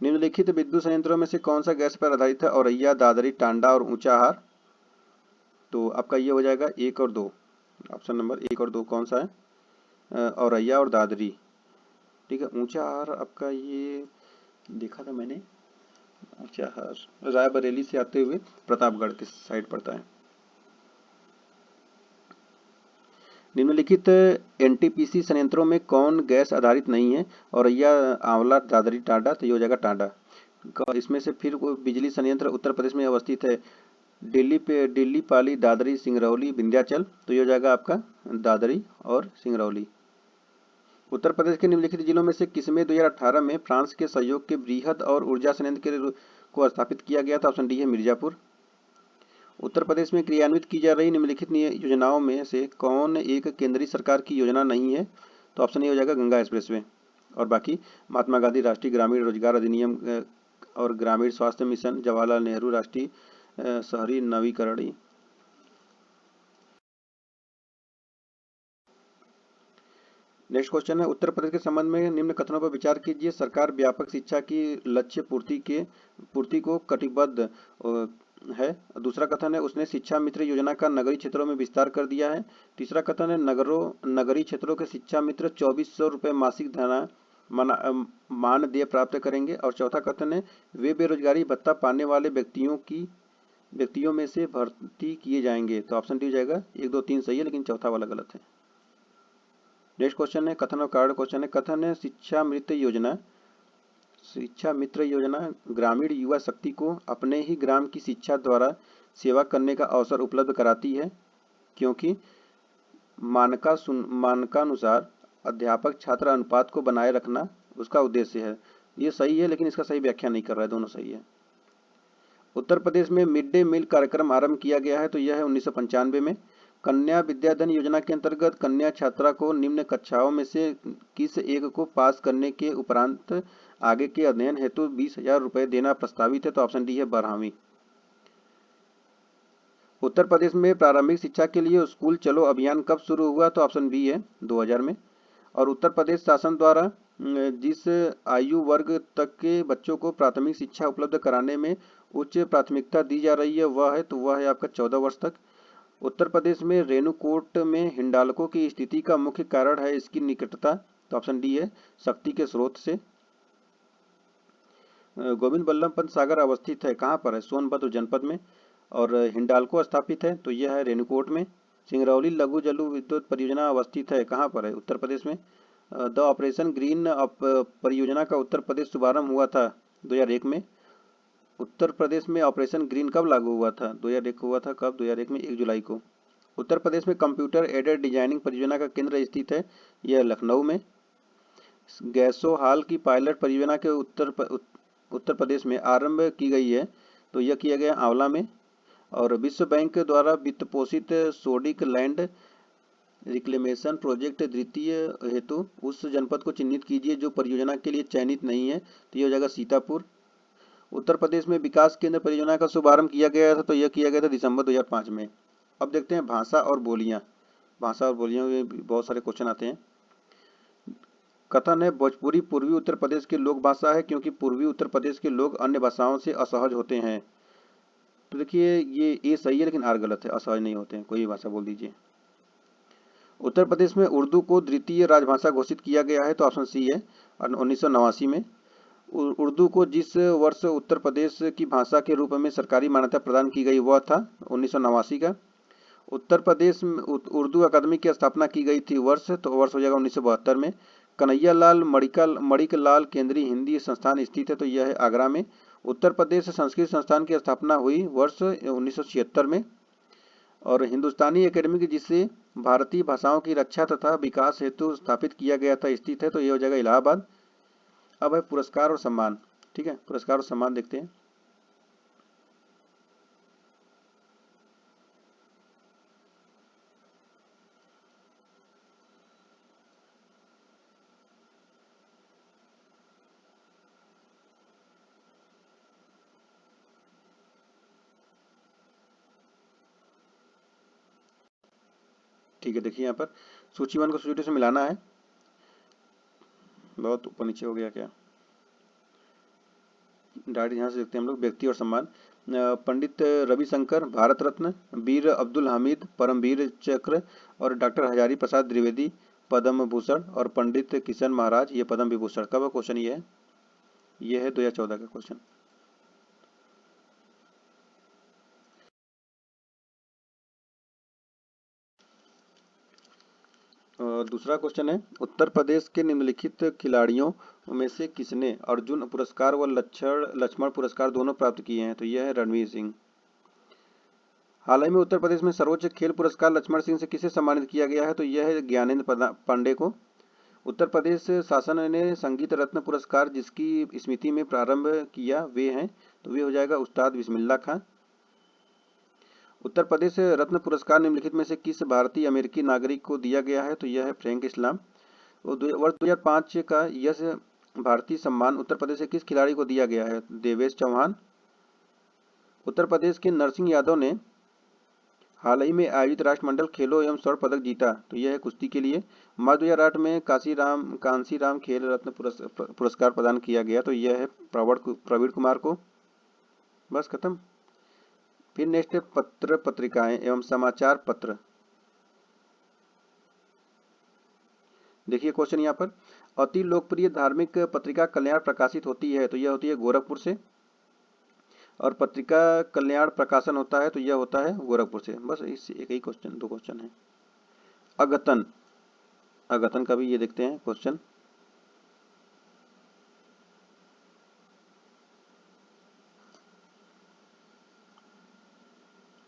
निम्नलिखित विद्युत संयंत्रों में से कौन सा गैस पर आधारित है? औरैया, दादरी, टांडा और ऊंचाहार। तो आपका ये हो जाएगा 1 और 2। ऑप्शन नंबर 1 और 2 कौन सा है? औरैया और दादरी। ठीक है। ऊंचाहार आपका ये देखा था मैंने। ऊंचाहार रायबरेली से आते हुए प्रतापगढ़ के साइड पड़ता है। निम्नलिखित एनटीपीसी संयंत्रों में कौन गैस आधारित नहीं है? औरैया, आंवला, दादरी, टांडा। तो ये हो जाएगा टांडा। इसमें से फिर कोई बिजली संयंत्र उत्तर प्रदेश में अवस्थित है। दिल्ली, पाली, दादरी, सिंगरौली, विंध्याचल। तो ये हो जाएगा आपका दादरी और सिंगरौली। उत्तर प्रदेश के निम्नलिखित जिलों में से किसमें 2018 में फ्रांस के सहयोग के बृहद और ऊर्जा संयंत्र को स्थापित किया गया था? ऑप्शन डी है मिर्जापुर। उत्तर प्रदेश में क्रियान्वित की जा रही निम्नलिखित योजनाओं में से कौन एक केंद्रीय सरकार की योजना नहीं है? तो ऑप्शन ए हो जाएगा गंगा एक्सप्रेसवे। और बाकी महात्मा गांधी राष्ट्रीय ग्रामीण रोजगार अधिनियम और ग्रामीण स्वास्थ्य मिशन, जवाहरलाल नेहरू राष्ट्रीय शहरी नवीकरण। नेक्स्ट क्वेश्चन है उत्तर प्रदेश के संबंध में निम्न कथनों पर विचार कीजिए। सरकार व्यापक शिक्षा की लक्ष्य पूर्ति को कटिबद्ध है। दूसरा कथन है उसने शिक्षा मित्र योजना का नगरीय क्षेत्रों में विस्तार कर दिया है। तीसरा कथन है नगरीय क्षेत्रों के शिक्षा मित्र 2400 रुपये मासिक मानदेय प्राप्त करेंगे। और चौथा कथन है वे बेरोजगारी भत्ता पाने वाले व्यक्तियों में से भर्ती किए जाएंगे। तो ऑप्शन डी हो जाएगा 1, 2, 3 सही है, लेकिन चौथा वाला गलत है। नेक्स्ट क्वेश्चन है कथन और कारण क्वेश्चन है। कथन है शिक्षा मित्र योजना ग्रामीण युवा शक्ति को अपने ही ग्राम की शिक्षा द्वारा सेवा करने का अवसर उपलब्ध कराती है, क्योंकि मानकानुसार अध्यापक छात्र अनुपात को बनाए रखना उसका उद्देश्य है। ये सही है, लेकिन इसका सही व्याख्या नहीं कर रहा है, दोनों सही है। उत्तर प्रदेश में मिड डे मील कार्यक्रम आरंभ किया गया है, तो यह है 1995 में। कन्या विद्याधन योजना के अंतर्गत कन्या छात्रा को निम्न कक्षाओं में से किस एक को पास करने के उपरांत आगे के अध्ययन हेतु 20,000 रुपए देना प्रस्तावित है, तो ऑप्शन डी है 12वीं। उत्तर प्रदेश में प्रारंभिक शिक्षा के लिए स्कूल चलो अभियान कब शुरू हुआ, तो ऑप्शन बी है 2000 में। और उत्तर प्रदेश शासन द्वारा जिस आयु वर्ग तक के बच्चों को प्राथमिक शिक्षा उपलब्ध कराने में उच्च प्राथमिकता दी जा रही है वह है आपका 14 वर्ष तक। उत्तर प्रदेश में रेणुकूट में हिंडाल्को की स्थिति का मुख्य कारण है इसकी निकटता, तो ऑप्शन डी है शक्ति के स्रोत से। गोविंद बल्लभ पंत सागर अवस्थित है कहाँ पर है, सोनभद्र जनपद में। और हिंडाल्को स्थापित है, तो यह है रेणुकूट में। सिंगरौली लघु जल विद्युत परियोजना अवस्थित है कहाँ पर है, उत्तर प्रदेश में। द ऑपरेशन ग्रीन परियोजना का उत्तर प्रदेश शुभारंभ हुआ था 2001 में। उत्तर प्रदेश में ऑपरेशन ग्रीन कब लागू हुआ था, 2001 हुआ था। कब, 2001 में 1 जुलाई को। उत्तर प्रदेश में कंप्यूटर एडेड डिजाइनिंग परियोजना का केंद्र स्थित है, यह लखनऊ में। गैसो हाल की पायलट परियोजना के उत्तर प्रदेश में आरंभ की गई है, तो यह किया गया आंवला में। और विश्व बैंक द्वारा वित्त पोषित सोडिक लैंड रिक्लेमेशन प्रोजेक्ट द्वितीय हेतु उस जनपद को चिन्हित कीजिए जो परियोजना के लिए चयनित नहीं है, तो यह हो जाएगा सीतापुर। उत्तर प्रदेश में विकास केंद्र परियोजना का शुभारंभ किया गया था, तो यह किया गया था दिसंबर 2005 में। अब देखते हैं भाषा और बोलियां। भाषा और बोलियों में बहुत सारे क्वेश्चन आते हैं। कथन है भोजपुरी पूर्वी उत्तर प्रदेश की लोक भाषा है क्योंकि पूर्वी उत्तर प्रदेश के लोग अन्य भाषाओं से असहज होते हैं। तो देखिए ये ए सही है, लेकिन आर गलत है, असहज नहीं होते हैं, कोई भी भाषा बोल दीजिए। उत्तर प्रदेश में उर्दू को द्वितीय राजभाषा घोषित किया गया है, तो ऑप्शन सी है 1989 में। उर्दू को जिस वर्ष उत्तर प्रदेश की भाषा के रूप में सरकारी मान्यता प्रदान की गई वह था 1989 का। उत्तर प्रदेश में उर्दू अकादमी की स्थापना की गई थी वर्ष, तो वर्ष हो जाएगा 1972 में। कन्हैया लाल मणिक लाल केंद्रीय हिंदी संस्थान स्थित है, तो यह है आगरा में। उत्तर प्रदेश संस्कृत संस्थान की स्थापना हुई वर्ष 1976 में। और हिंदुस्तानी एकेडमी जिसे भारतीय भाषाओं की रक्षा तथा विकास हेतु स्थापित किया गया था स्थित है, तो यह हो जाएगा इलाहाबाद। अब है पुरस्कार और सम्मान। ठीक है, पुरस्कार और सम्मान देखते हैं। ठीक है, देखिए यहाँ पर सूची 1 को सूची 2 से मिलाना है। बहुत ऊपर नीचे हो गया क्या, डायरेक्ट यहाँ से देखते हैं हम लोग। व्यक्ति और सम्मान। पंडित रविशंकर भारत रत्न, वीर अब्दुल हामिद परमवीर चक्र और डॉक्टर हजारी प्रसाद द्विवेदी पद्म भूषण और पंडित किशन महाराज ये पद्म विभूषण। कब क्वेश्चन ये है 2014 का क्वेश्चन। दूसरा क्वेश्चन है उत्तर प्रदेश के निम्नलिखित खिलाड़ियों में से किसने अर्जुन पुरस्कार व लक्ष्मण पुरस्कार दोनों प्राप्त किए हैं, तो यह है रणवीर सिंह। हाल ही में उत्तर प्रदेश में सर्वोच्च खेल पुरस्कार लक्ष्मण सिंह से किसे सम्मानित किया गया है, तो यह है ज्ञानेंद्र पांडे को। उत्तर प्रदेश शासन ने संगीत रत्न पुरस्कार जिसकी स्मृति में प्रारंभ किया वे हैं, तो वे हो जाएगा उस्ताद बिस्मिल्लाह खां। उत्तर प्रदेश रत्न पुरस्कार निम्नलिखित में से किस भारतीय अमेरिकी नागरिक को दिया गया है, तो यह है फ्रैंक इस्लाम। वर्ष 2005 का यश भारतीय सम्मान उत्तर प्रदेश से किस खिलाड़ी को दिया गया है, देवेश चौहान। उत्तर प्रदेश के नरसिंह यादव ने हाल ही में आयोजित राष्ट्रमंडल खेलों एवं स्वर्ण पदक जीता, तो यह है कुश्ती के लिए। मार्च 2008 में कांसीराम खेल रत्न पुरस्कार प्रदान किया गया, तो यह है प्रवीण कुमार को। बस खत्म। फिर नेक्स्ट है पत्र पत्रिकाएं एवं समाचार पत्र। देखिए क्वेश्चन यहाँ पर अति लोकप्रिय धार्मिक पत्रिका कल्याण प्रकाशित होती है, तो यह होती है गोरखपुर से। और पत्रिका कल्याण प्रकाशन होता है, तो यह होता है गोरखपुर से। बस इससे एक ही क्वेश्चन, 2 क्वेश्चन है। अगतन, अगतन का भी ये देखते हैं क्वेश्चन।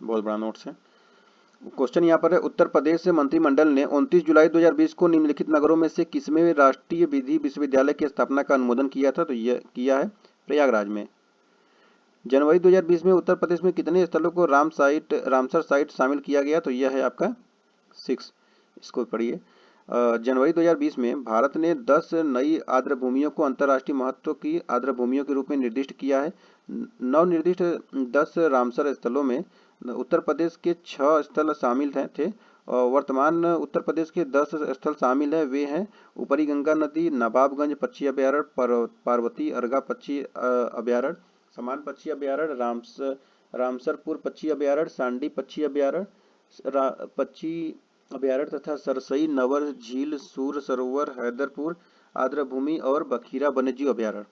बहुत बड़ा नोट्स है। क्वेश्चन यहाँ पर है, उत्तर प्रदेश से मंत्रिमंडल ने 29 जुलाई 2020 को निम्नलिखित नगरों में से किसमें राष्ट्रीय विधि विश्वविद्यालय की स्थापना का अनुमोदन किया था? तो यह किया है प्रयागराज में। जनवरी 2020 में उत्तर प्रदेश में कितने स्थलों को रामसर साइट शामिल किया गया? तो यह है आपका 6। इसको पढ़िए। जनवरी 2020 में भारत ने 10 नई आर्द्र भूमियों को अंतर्राष्ट्रीय महत्व की आर्द्र भूमियों के रूप में निर्दिष्ट किया है। नवनिर्दिष्ट 10 रामसर स्थलों में उत्तर प्रदेश के 6 स्थल शामिल थे और वर्तमान उत्तर प्रदेश के 10 स्थल शामिल हैं। वे हैं ऊपरी गंगा नदी, नवाबगंज पक्षी अभयारण्य, पार्वती अर्गा पक्षी अभयारण्य, समान पक्षी अभयारण्य, रामसरपुर पक्षी अभयारण्य, सांडी पक्षी अभयारण्य पक्षी अभयारण्य तथा सरसई नवर झील, सूर सरोवर, हैदरपुर आर्द्र भूमि और बखीरा वन्यजीव अभयारण्य।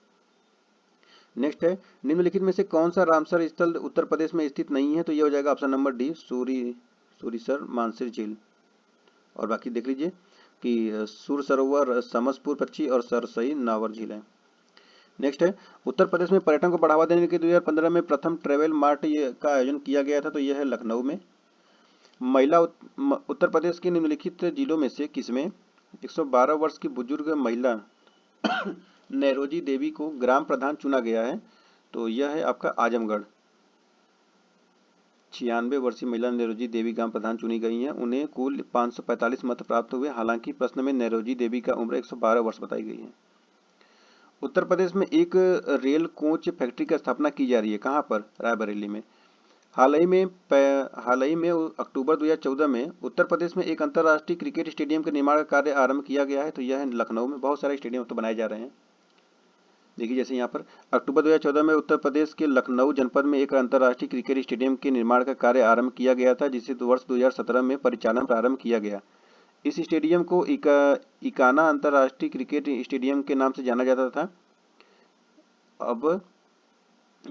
नेक्स्ट है, निम्नलिखित में से कौन सा रामसर स्थल उत्तर प्रदेश में स्थित नहीं है? तो यह हो जाएगा ऑप्शन नंबर डी, सूरीसर मानसिर झील। और बाकी देख लीजिए कि सूर सरोवर, समसपुर पक्षी और सरसई नावर झील है। नेक्स्ट है, उत्तर प्रदेश में पर्यटन को बढ़ावा देने के 2015 में प्रथम ट्रेवल मार्ट का आयोजन किया गया था। तो यह है लखनऊ में। महिला उत्तर प्रदेश के निम्नलिखित जिलों में से किसमें 112 वर्ष की बुजुर्ग महिला नैरोजी देवी को ग्राम प्रधान चुना गया है? तो यह है आपका आजमगढ़। 96 वर्षीय महिला नैरोजी देवी ग्राम प्रधान चुनी गई हैं। उन्हें कुल 545 मत प्राप्त हुए। हालांकि प्रश्न में नैरोजी देवी का उम्र 112 वर्ष बताई गई है। उत्तर प्रदेश में एक रेल कोच फैक्ट्री की स्थापना की जा रही है। कहाँ पर? रायबरेली में। हाल ही में अक्टूबर 2014 में उत्तर प्रदेश में एक अंतर्राष्ट्रीय क्रिकेट स्टेडियम के निर्माण का कार्य आरंभ किया गया है। तो यह है लखनऊ में। बहुत सारे स्टेडियम तो बनाए जा रहे हैं। देखिए जैसे यहाँ पर अक्टूबर 2014 में उत्तर प्रदेश के लखनऊ जनपद में एक अंतर्राष्ट्रीय क्रिकेट स्टेडियम के निर्माण का कार्य आरंभ किया गया था, जिसे वर्ष 2017 में परिचालन प्रारंभ किया गया। इस स्टेडियम को इकाना अंतर्राष्ट्रीय क्रिकेट स्टेडियम के नाम से जाना जाता था। अब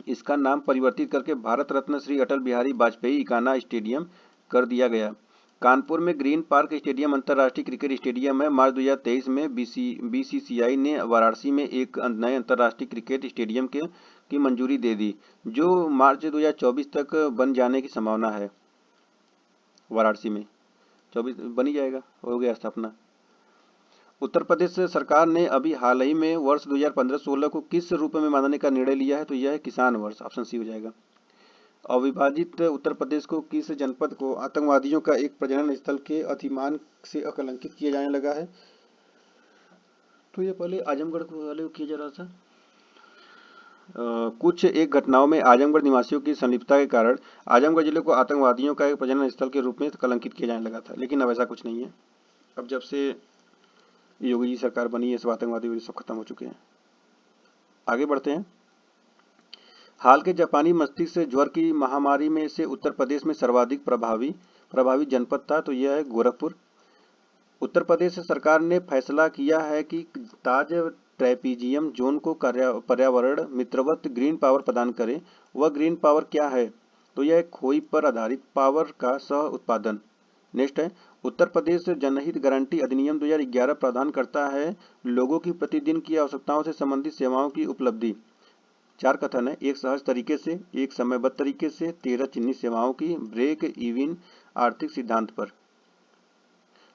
इसका नाम परिवर्तित करके भारत रत्न श्री अटल बिहारी वाजपेयी इकाना स्टेडियम कर दिया गया। कानपुर में ग्रीन पार्क स्टेडियम अंतर्राष्ट्रीय क्रिकेट स्टेडियम है। मार्च 2023 में बीसीसीआई ने वाराणसी में एक नए अंतर्राष्ट्रीय क्रिकेट स्टेडियम की मंजूरी दे दी, जो मार्च 2024 तक बन जाने की संभावना है। वाराणसी में 24 बन ही जाएगा, हो गया स्थापना। उत्तर प्रदेश सरकार ने अभी हाल ही में वर्ष 2015-16 को किस रूप में मानने का निर्णय लिया है? तो यह है किसान वर्ष। ऑप्शन सी हो जाएगा। अविभाजित उत्तर प्रदेश को किस जनपद को आतंकवादियों का एक प्रजनन स्थल के अधिमान से अकलंकित किया जाने लगा है? तो ये पहले आजमगढ़ को वाले किया जा रहा था। कुछ एक घटनाओं में आजमगढ़ निवासियों की संलिप्तता के कारण आजमगढ़ जिले को आतंकवादियों का एक प्रजनन स्थल के रूप में कलंकित किया जाने लगा था, लेकिन अब ऐसा कुछ नहीं है। अब जब से योगी जी सरकार बनी है, सब आतंकवादी सब खत्म हो चुके हैं। आगे बढ़ते हैं। हाल के जापानी मस्तिष्क ज्वर की महामारी में से उत्तर प्रदेश में सर्वाधिक प्रभावित जनपद था। तो यह है गोरखपुर। उत्तर प्रदेश सरकार ने फैसला किया है कि ताज ट्रेपीजियम जोन को पर्यावरण मित्रवत ग्रीन पावर प्रदान करे। वह ग्रीन पावर क्या है? तो यह खोई पर आधारित पावर का सह उत्पादन। नेक्स्ट है, उत्तर प्रदेश जनहित गारंटी अधिनियम 2011 प्रदान करता है लोगों की प्रतिदिन की आवश्यकताओं से संबंधित सेवाओं की उपलब्धि। 4 कथन है, एक सहज तरीके से, एक समयबद्ध तरीके से, 13 चिन्हित सेवाओं की, ब्रेक इवन आर्थिक सिद्धांत पर।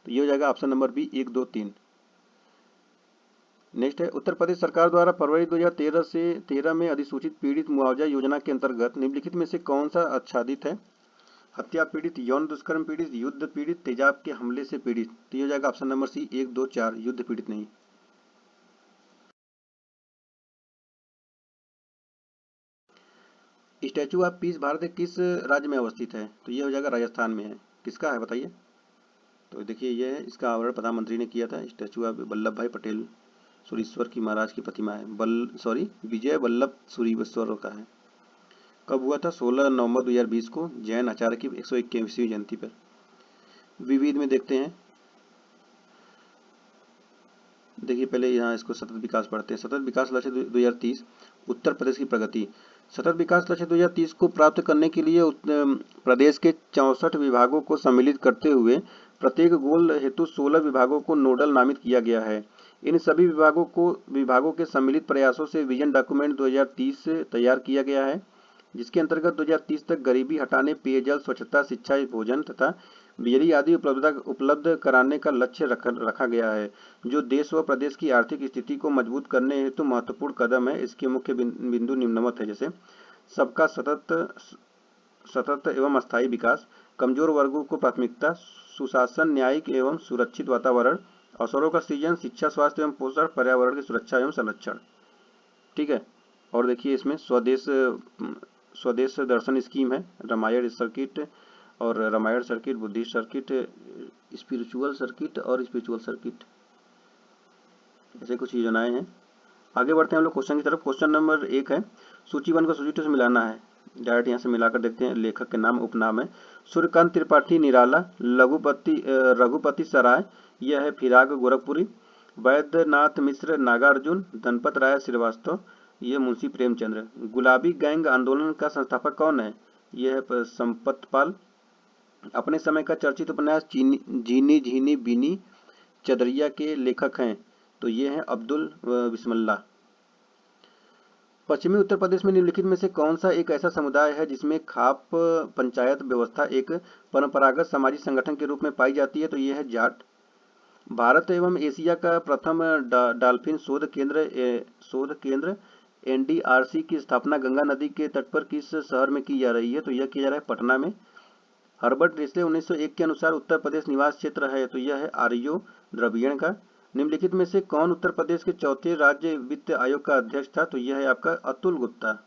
तो ये हो जाएगा ऑप्शन नंबर बी, 1, 2, 3। नेक्स्ट है, उत्तर प्रदेश सरकार द्वारा फरवरी 2013 में अधिसूचित पीड़ित मुआवजा योजना के अंतर्गत निम्नलिखित में से कौन सा आच्छादित है? हत्या पीड़ित, यौन दुष्कर्म पीड़ित, युद्ध पीड़ित, तेजाब के हमले से पीड़ित। तो ये हो जाएगा ऑप्शन नंबर सी, 1, 2, 4, युद्ध पीड़ित नहीं। स्टैचू ऑफ पीस भारत के किस राज्य में अवस्थित है? तो ये हो जाएगा राजस्थान में है। किसका है बताइए? तो देखिए ये है, इसका आवरण प्रधानमंत्री ने किया था। स्टैचू ऑफ वल्लभ भाई पटेल सूरीश्वर की महाराज की प्रतिमा है। विजय वल्लभ सूरीश्वर का है। कब हुआ था? 16 नवंबर 2020 को जैन आचार्य की 121वीं जयंती पर। विविध में देखते हैं। देखिए पहले यहाँ इसको सतत विकास पढ़ते हैं। सतत विकास लक्ष्य 2030, उत्तर प्रदेश की प्रगति। सतत विकास लक्ष्य 2030 को प्राप्त करने के लिए प्रदेश के 64 विभागों को सम्मिलित करते हुए प्रत्येक गोल हेतु 16 विभागों को नोडल नामित किया गया है। इन सभी विभागों के सम्मिलित प्रयासों से विजन डॉक्यूमेंट 2030 तैयार किया गया है। जिसके अंतर्गत 2030 तक गरीबी हटाने, पेयजल, स्वच्छता, शिक्षा, भोजन तथा बिजली आदि उपलब्ध कराने का लक्ष्य रखा गया है, जो देश व प्रदेश की आर्थिक स्थिति को मजबूत करने हेतु महत्वपूर्ण कदम है। इसके मुख्य बिंदु निम्नवत है, जैसे सबका सतत एवं अस्थायी विकास, कमजोर वर्गों को प्राथमिकता, सुशासन, न्यायिक एवं सुरक्षित वातावरण, अवसरों का सृजन, शिक्षा, स्वास्थ्य एवं पोषण, पर्यावरण की सुरक्षा एवं संरक्षण। ठीक है। और देखिए इसमें स्वदेश दर्शन स्कीम है, रामायण सर्किट और Ramayana circuit, Buddhist circuit, spiritual circuit और स्पिरिचुअल सर्किट, ऐसे कुछ योजनाएं हैं। आगे बढ़ते हैं हम लोग क्वेश्चन की तरफ। क्वेश्चन नंबर 1 है, सूची 1 को सूची 2 से मिलाना है। डायरेक्ट यहाँ से मिलाकर देखते हैं। लेखक के नाम, उपनाम है सूर्यकांत त्रिपाठी निराला, रघुपति सराय, यह है फिराग गोरखपुरी, वैद्यनाथ मिश्र नागार्जुन, धनपत राय श्रीवास्तव, यह मुंशी प्रेमचंद्र। गुलाबी गैंग आंदोलन का संस्थापक कौन है? यह है संपत पाल। अपने समय का चर्चित उपन्यास जीनी झीनी बीनी चदरिया के लेखक हैं, तो ये हैं अब्दुल बिस्मिल्लाह। पश्चिमी उत्तर प्रदेश में निम्नलिखित में से कौन सा एक ऐसा समुदाय है जिसमें खाप पंचायत व्यवस्था एक परंपरागत सामाजिक संगठन के रूप में पाई जाती है? तो यह है जाट। भारत एवं एशिया का प्रथम डॉल्फिन शोध केंद्र एनडीआरसी की स्थापना गंगा नदी के तट पर किस शहर में की जा रही है? तो यह किया जा रहा है पटना में। हर्बर्ट रिस्ले 1901 के अनुसार उत्तर प्रदेश निवास क्षेत्र है, तो यह है आर्यो द्रविड़ का। निम्नलिखित में से कौन उत्तर प्रदेश के चौथे राज्य वित्त आयोग का अध्यक्ष था? तो यह है आपका अतुल गुप्ता।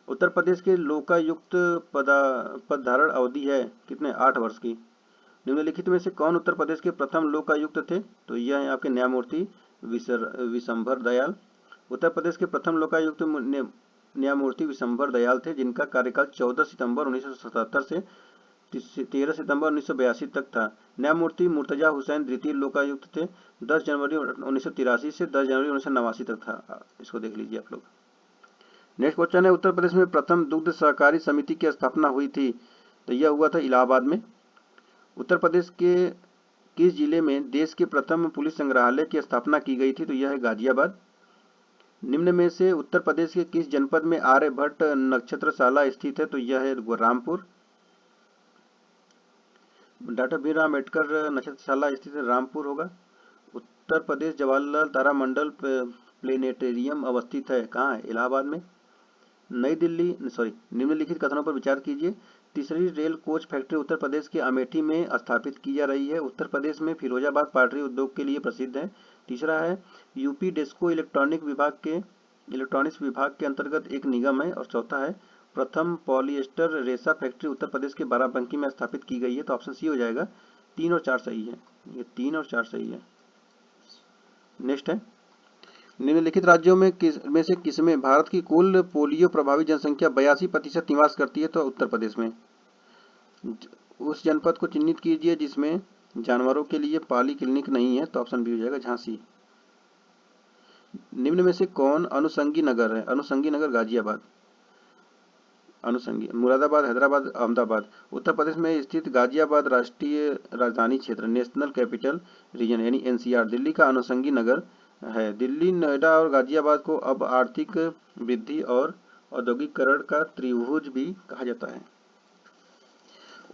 उत्तर प्रदेश के लोकायुक्त पदधारण अवधि है कितने? 8 वर्ष की। निम्नलिखित में से कौन उत्तर प्रदेश के प्रथम लोकायुक्त थे? तो यह है आपके न्यायमूर्ति विशंभर दयाल। उत्तर प्रदेश के प्रथम लोकायुक्त न्यायमूर्ति विशंभर दयाल थे, जिनका कार्यकाल 14 सितंबर 1977 से 13 सितंबर 1982 तक था। न्यायमूर्ति मुर्तजा हुसैन द्वितीय लोकायुक्त थे, 10 जनवरी 1983 से 10 जनवरी 1989 तक था। इसको देख लीजिए आप लोग। नेक्स्ट क्वेश्चन है, उत्तर प्रदेश में प्रथम दुग्ध सहकारी समिति की स्थापना हुई थी? तो यह हुआ था इलाहाबाद में। उत्तर प्रदेश के किस जिले में देश के प्रथम पुलिस संग्रहालय की स्थापना की गई थी? तो यह है गाजियाबाद। निम्न में से उत्तर प्रदेश के किस जनपद में आर्यभट्ट नक्षत्रशाला स्थित है? तो यह है रामपुर। डॉक्टर भीमराव अम्बेडकर नक्षत्रशाला स्थित रामपुर होगा। उत्तर प्रदेश जवाहरलाल तारामंडल प्लेनेटेरियम अवस्थित है कहाँ है? इलाहाबाद में। निम्नलिखित कथनों पर विचार कीजिए। तीसरी rail coach factory Uttar Pradesh के अमेठी में स्थापित की जा रही है। उत्तर प्रदेश में फिरोजाबाद पाटरी उद्योग के लिए प्रसिद्ध है। तीसरा है यूपी डेस्को इलेक्ट्रॉनिक्स विभाग के अंतर्गत एक निगम है। और चौथा है प्रथम पॉलिएस्टर रेशा फैक्ट्री उत्तर प्रदेश के बाराबंकी में स्थापित की गई है। तो ऑप्शन सी हो जाएगा। 3 और 4 सही है। ये 3 और 4 सही है। नेक्स्ट है, निम्नलिखित राज्यों में से किसमें भारत की कुल पोलियो प्रभावित जनसंख्या 82% निवास करती है? तो उत्तर प्रदेश में। उस जनपद को चिन्हित कीजिए जिसमें जानवरों के लिए पाली क्लिनिक नहीं है। तो ऑप्शन बी हो जाएगा झांसी। निम्न में से कौन अनुषंगी नगर है? अनुषंगी नगर गाजियाबाद। अनुषंगी मुरादाबाद, हैदराबाद, अहमदाबाद। उत्तर प्रदेश में स्थित गाजियाबाद राष्ट्रीय राजधानी क्षेत्र नेशनल कैपिटल रीजन यानी एनसीआर दिल्ली का अनुषंगी नगर है। दिल्ली, नोएडा और गाजियाबाद को अब आर्थिक वृद्धि और औद्योगिकरण का त्रिभुज भी कहा जाता है।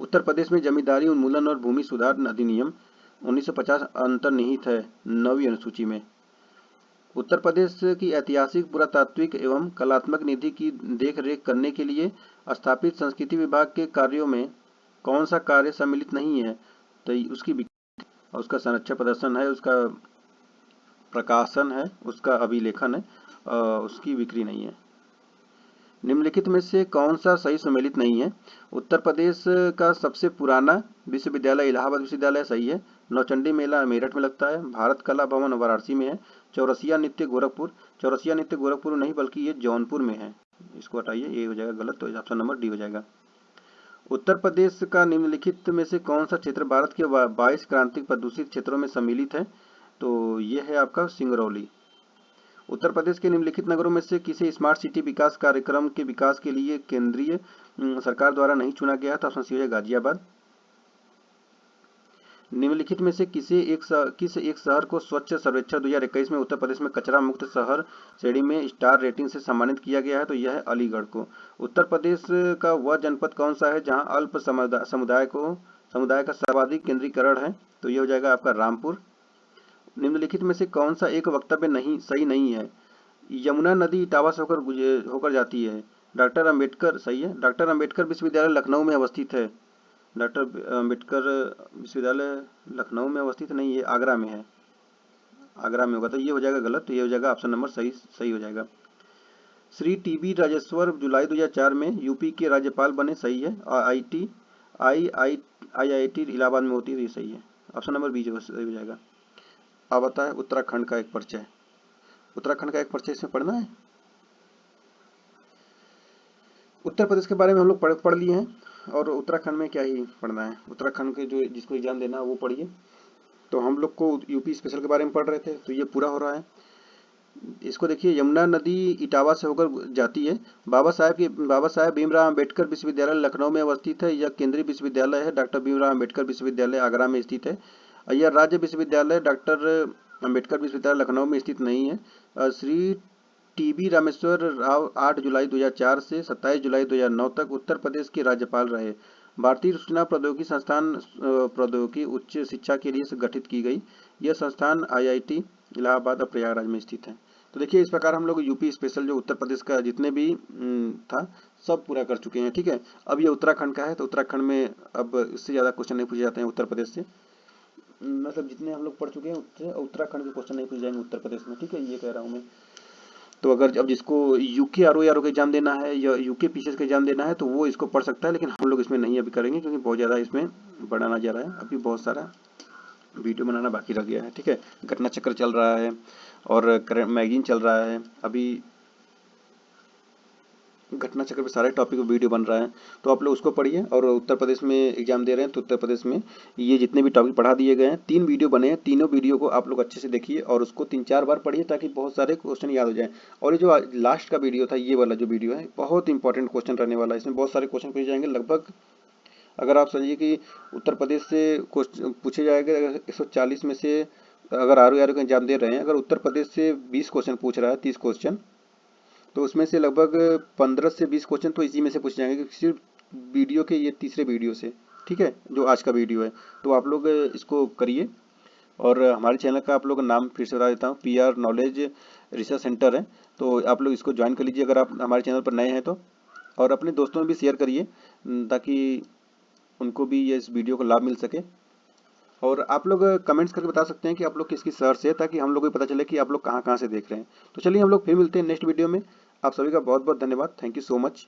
उत्तर प्रदेश में जमींदारी उन्मूलन और भूमि सुधार अधिनियम 1950 अंतर्निहित है 9वीं अनुसूची में। उत्तर प्रदेश की ऐतिहासिक, पुरातात्विक एवं कलात्मक निधि की देखरेख करने के लिए स्थापित संस्कृति विभाग के कार्यों में कौन सा कार्य सम्मिलित नहीं है? तो उसका संरक्षण प्रदर्शन है, उसका प्रकाशन है, उसका अभिलेखन है, उसकी बिक्री नहीं है। निम्नलिखित में से कौन सा सही सम्मिलित नहीं है? उत्तर प्रदेश का सबसे पुराना विश्वविद्यालय इलाहाबाद विश्वविद्यालय सही है। नौचंडी मेला मेरठ में लगता है। भारत कला भवन वाराणसी में है। चौरसिया नृत्य गोरखपुर नहीं बल्कि ये जौनपुर में है। इसको हटाइए, ये हो जाएगा गलत, तो ऑप्शन नंबर डी हो जाएगा। उत्तर प्रदेश का निम्नलिखित में से कौन सा क्षेत्र भारत के 22 क्रांतिक प्रदूषित क्षेत्रों में सम्मिलित है? तो ये है आपका सिंगरौली। उत्तर प्रदेश के निम्नलिखित नगरों में से किसे स्मार्ट सिटी विकास कार्यक्रम के विकास के लिए केंद्रीय सरकार द्वारा नहीं चुना गया? तो ऑप्शन सी है गाजियाबाद। निम्नलिखित में से किस एक शहर को स्वच्छ सर्वेक्षण 2021 में उत्तर प्रदेश में कचरा मुक्त शहर श्रेणी में स्टार रेटिंग से सम्मानित किया गया है? तो यह है अलीगढ़ को। उत्तर प्रदेश का वह जनपद कौन सा है जहां अल्प समुदाय का सर्वाधिक केंद्रीकरण है? तो ये हो जाएगा आपका रामपुर। निम्नलिखित में से कौन सा एक वक्तव्य सही नहीं है? यमुना नदी इटावा से होकर जाती है। डॉक्टर अंबेडकर सही है। डॉक्टर अंबेडकर विश्वविद्यालय लखनऊ में अवस्थित है। डॉक्टर अंबेडकर विश्वविद्यालय लखनऊ में अवस्थित नहीं है, आगरा में है। आगरा में होगा, तो ये हो जाएगा गलत। तो ये हो जाएगा ऑप्शन नंबर सही हो जाएगा। श्री टीबी राजेश्वर जुलाई 2004 में यूपी के राज्यपाल बने, सही है। IIT इलाहाबाद में होती है, ये सही है। ऑप्शन नंबर बी जो सही हो जाएगा। अब आता है उत्तराखंड का एक परिचय। उत्तराखंड का एक परिचय इसमें पढ़ना है। उत्तर प्रदेश के बारे में हम लोग पढ़ लिए हैं, और उत्तराखंड में क्या ही पढ़ना है। उत्तराखंड के जो जिसको एग्जाम देना है वो पढ़िए। तो हम लोग को यूपी स्पेशल के बारे में पढ़ रहे थे, तो ये पूरा हो रहा है। इसको देखिए, यमुना नदी इटावा से होकर जाती है। बाबा साहेब भीमराव अंबेडकर विश्वविद्यालय लखनऊ में अवस्थित है। यह केंद्रीय विश्वविद्यालय है। डॉक्टर भीमराव अंबेडकर विश्वविद्यालय आगरा में स्थित है। यह राज्य विश्वविद्यालय डॉक्टर अंबेडकर विश्वविद्यालय लखनऊ में स्थित नहीं है। श्री टीबी रामेश्वर राव 8 जुलाई 2004 से 27 जुलाई 2009 तक उत्तर प्रदेश के राज्यपाल रहे। भारतीय सूचना प्रौद्योगिकी संस्थान प्रौद्योगिकी उच्च शिक्षा के लिए गठित की गई। यह संस्थान IIT इलाहाबाद और प्रयागराज में स्थित है। तो देखिए, इस प्रकार हम लोग यूपी स्पेशल जो उत्तर प्रदेश का जितने भी था सब पूरा कर चुके हैं। ठीक है, अब ये उत्तराखंड का है, तो उत्तराखंड में अब इससे ज़्यादा क्वेश्चन नहीं पूछे जाते हैं उत्तर प्रदेश से। मतलब जितने हम लोग पढ़ चुके हैं उससे उत्तराखंड के क्वेश्चन नहीं पूछे जाएंगे उत्तर प्रदेश में। ठीक है, ये कह रहा हूँ मैं। तो अगर अब जिसको यूके RO का एग्जाम देना है या यूके PCS का एग्जाम देना है तो वो इसको पढ़ सकता है, लेकिन हम लोग इसमें नहीं अभी करेंगे क्योंकि बहुत ज़्यादा इसमें बढ़ाना जा रहा है। अभी बहुत सारा वीडियो बनाना बाकी रह गया है। ठीक है, घटना चक्र चल रहा है और करंट मैगजीन चल रहा है। अभी घटना चक्र पे सारे टॉपिक पे वीडियो बन रहा है, तो आप लोग उसको पढ़िए। और उत्तर प्रदेश में एग्जाम दे रहे हैं तो उत्तर प्रदेश में ये जितने भी टॉपिक पढ़ा दिए गए हैं, 3 वीडियो बने हैं, तीनों वीडियो को आप लोग अच्छे से देखिए और उसको 3-4 बार पढ़िए ताकि बहुत सारे क्वेश्चन याद हो जाए। और ये जो लास्ट का वीडियो था, ये वाला जो वीडियो है, बहुत इंपॉर्टेंट क्वेश्चन रहने वाला है। इसमें बहुत सारे क्वेश्चन पूछे जाएंगे। लगभग अगर आप समझिए कि उत्तर प्रदेश से क्वेश्चन पूछे जाएंगे, अगर 140 में से अगर RO का एग्जाम दे रहे हैं, अगर उत्तर प्रदेश से 20 क्वेश्चन पूछ रहा है, 30 क्वेश्चन, तो उसमें से लगभग 15 से 20 क्वेश्चन तो इसी में से पूछ जाएंगे, सिर्फ वीडियो के ये तीसरे वीडियो से। ठीक है, जो आज का वीडियो है, तो आप लोग इसको करिए। और हमारे चैनल का आप लोग नाम फिर से बता देता हूँ, PR नॉलेज रिसर्च सेंटर है, तो आप लोग इसको ज्वाइन कर लीजिए अगर आप हमारे चैनल पर नए हैं तो। और अपने दोस्तों में भी शेयर करिए ताकि उनको भी ये इस वीडियो का लाभ मिल सके। और आप लोग कमेंट्स करके बता सकते हैं कि आप लोग किस किस शहर से है, ताकि हम लोग को पता चले कि आप लोग कहाँ कहाँ से देख रहे हैं। तो चलिए हम लोग फिर मिलते हैं नेक्स्ट वीडियो में। आप सभी का बहुत बहुत धन्यवाद। Thank you so much.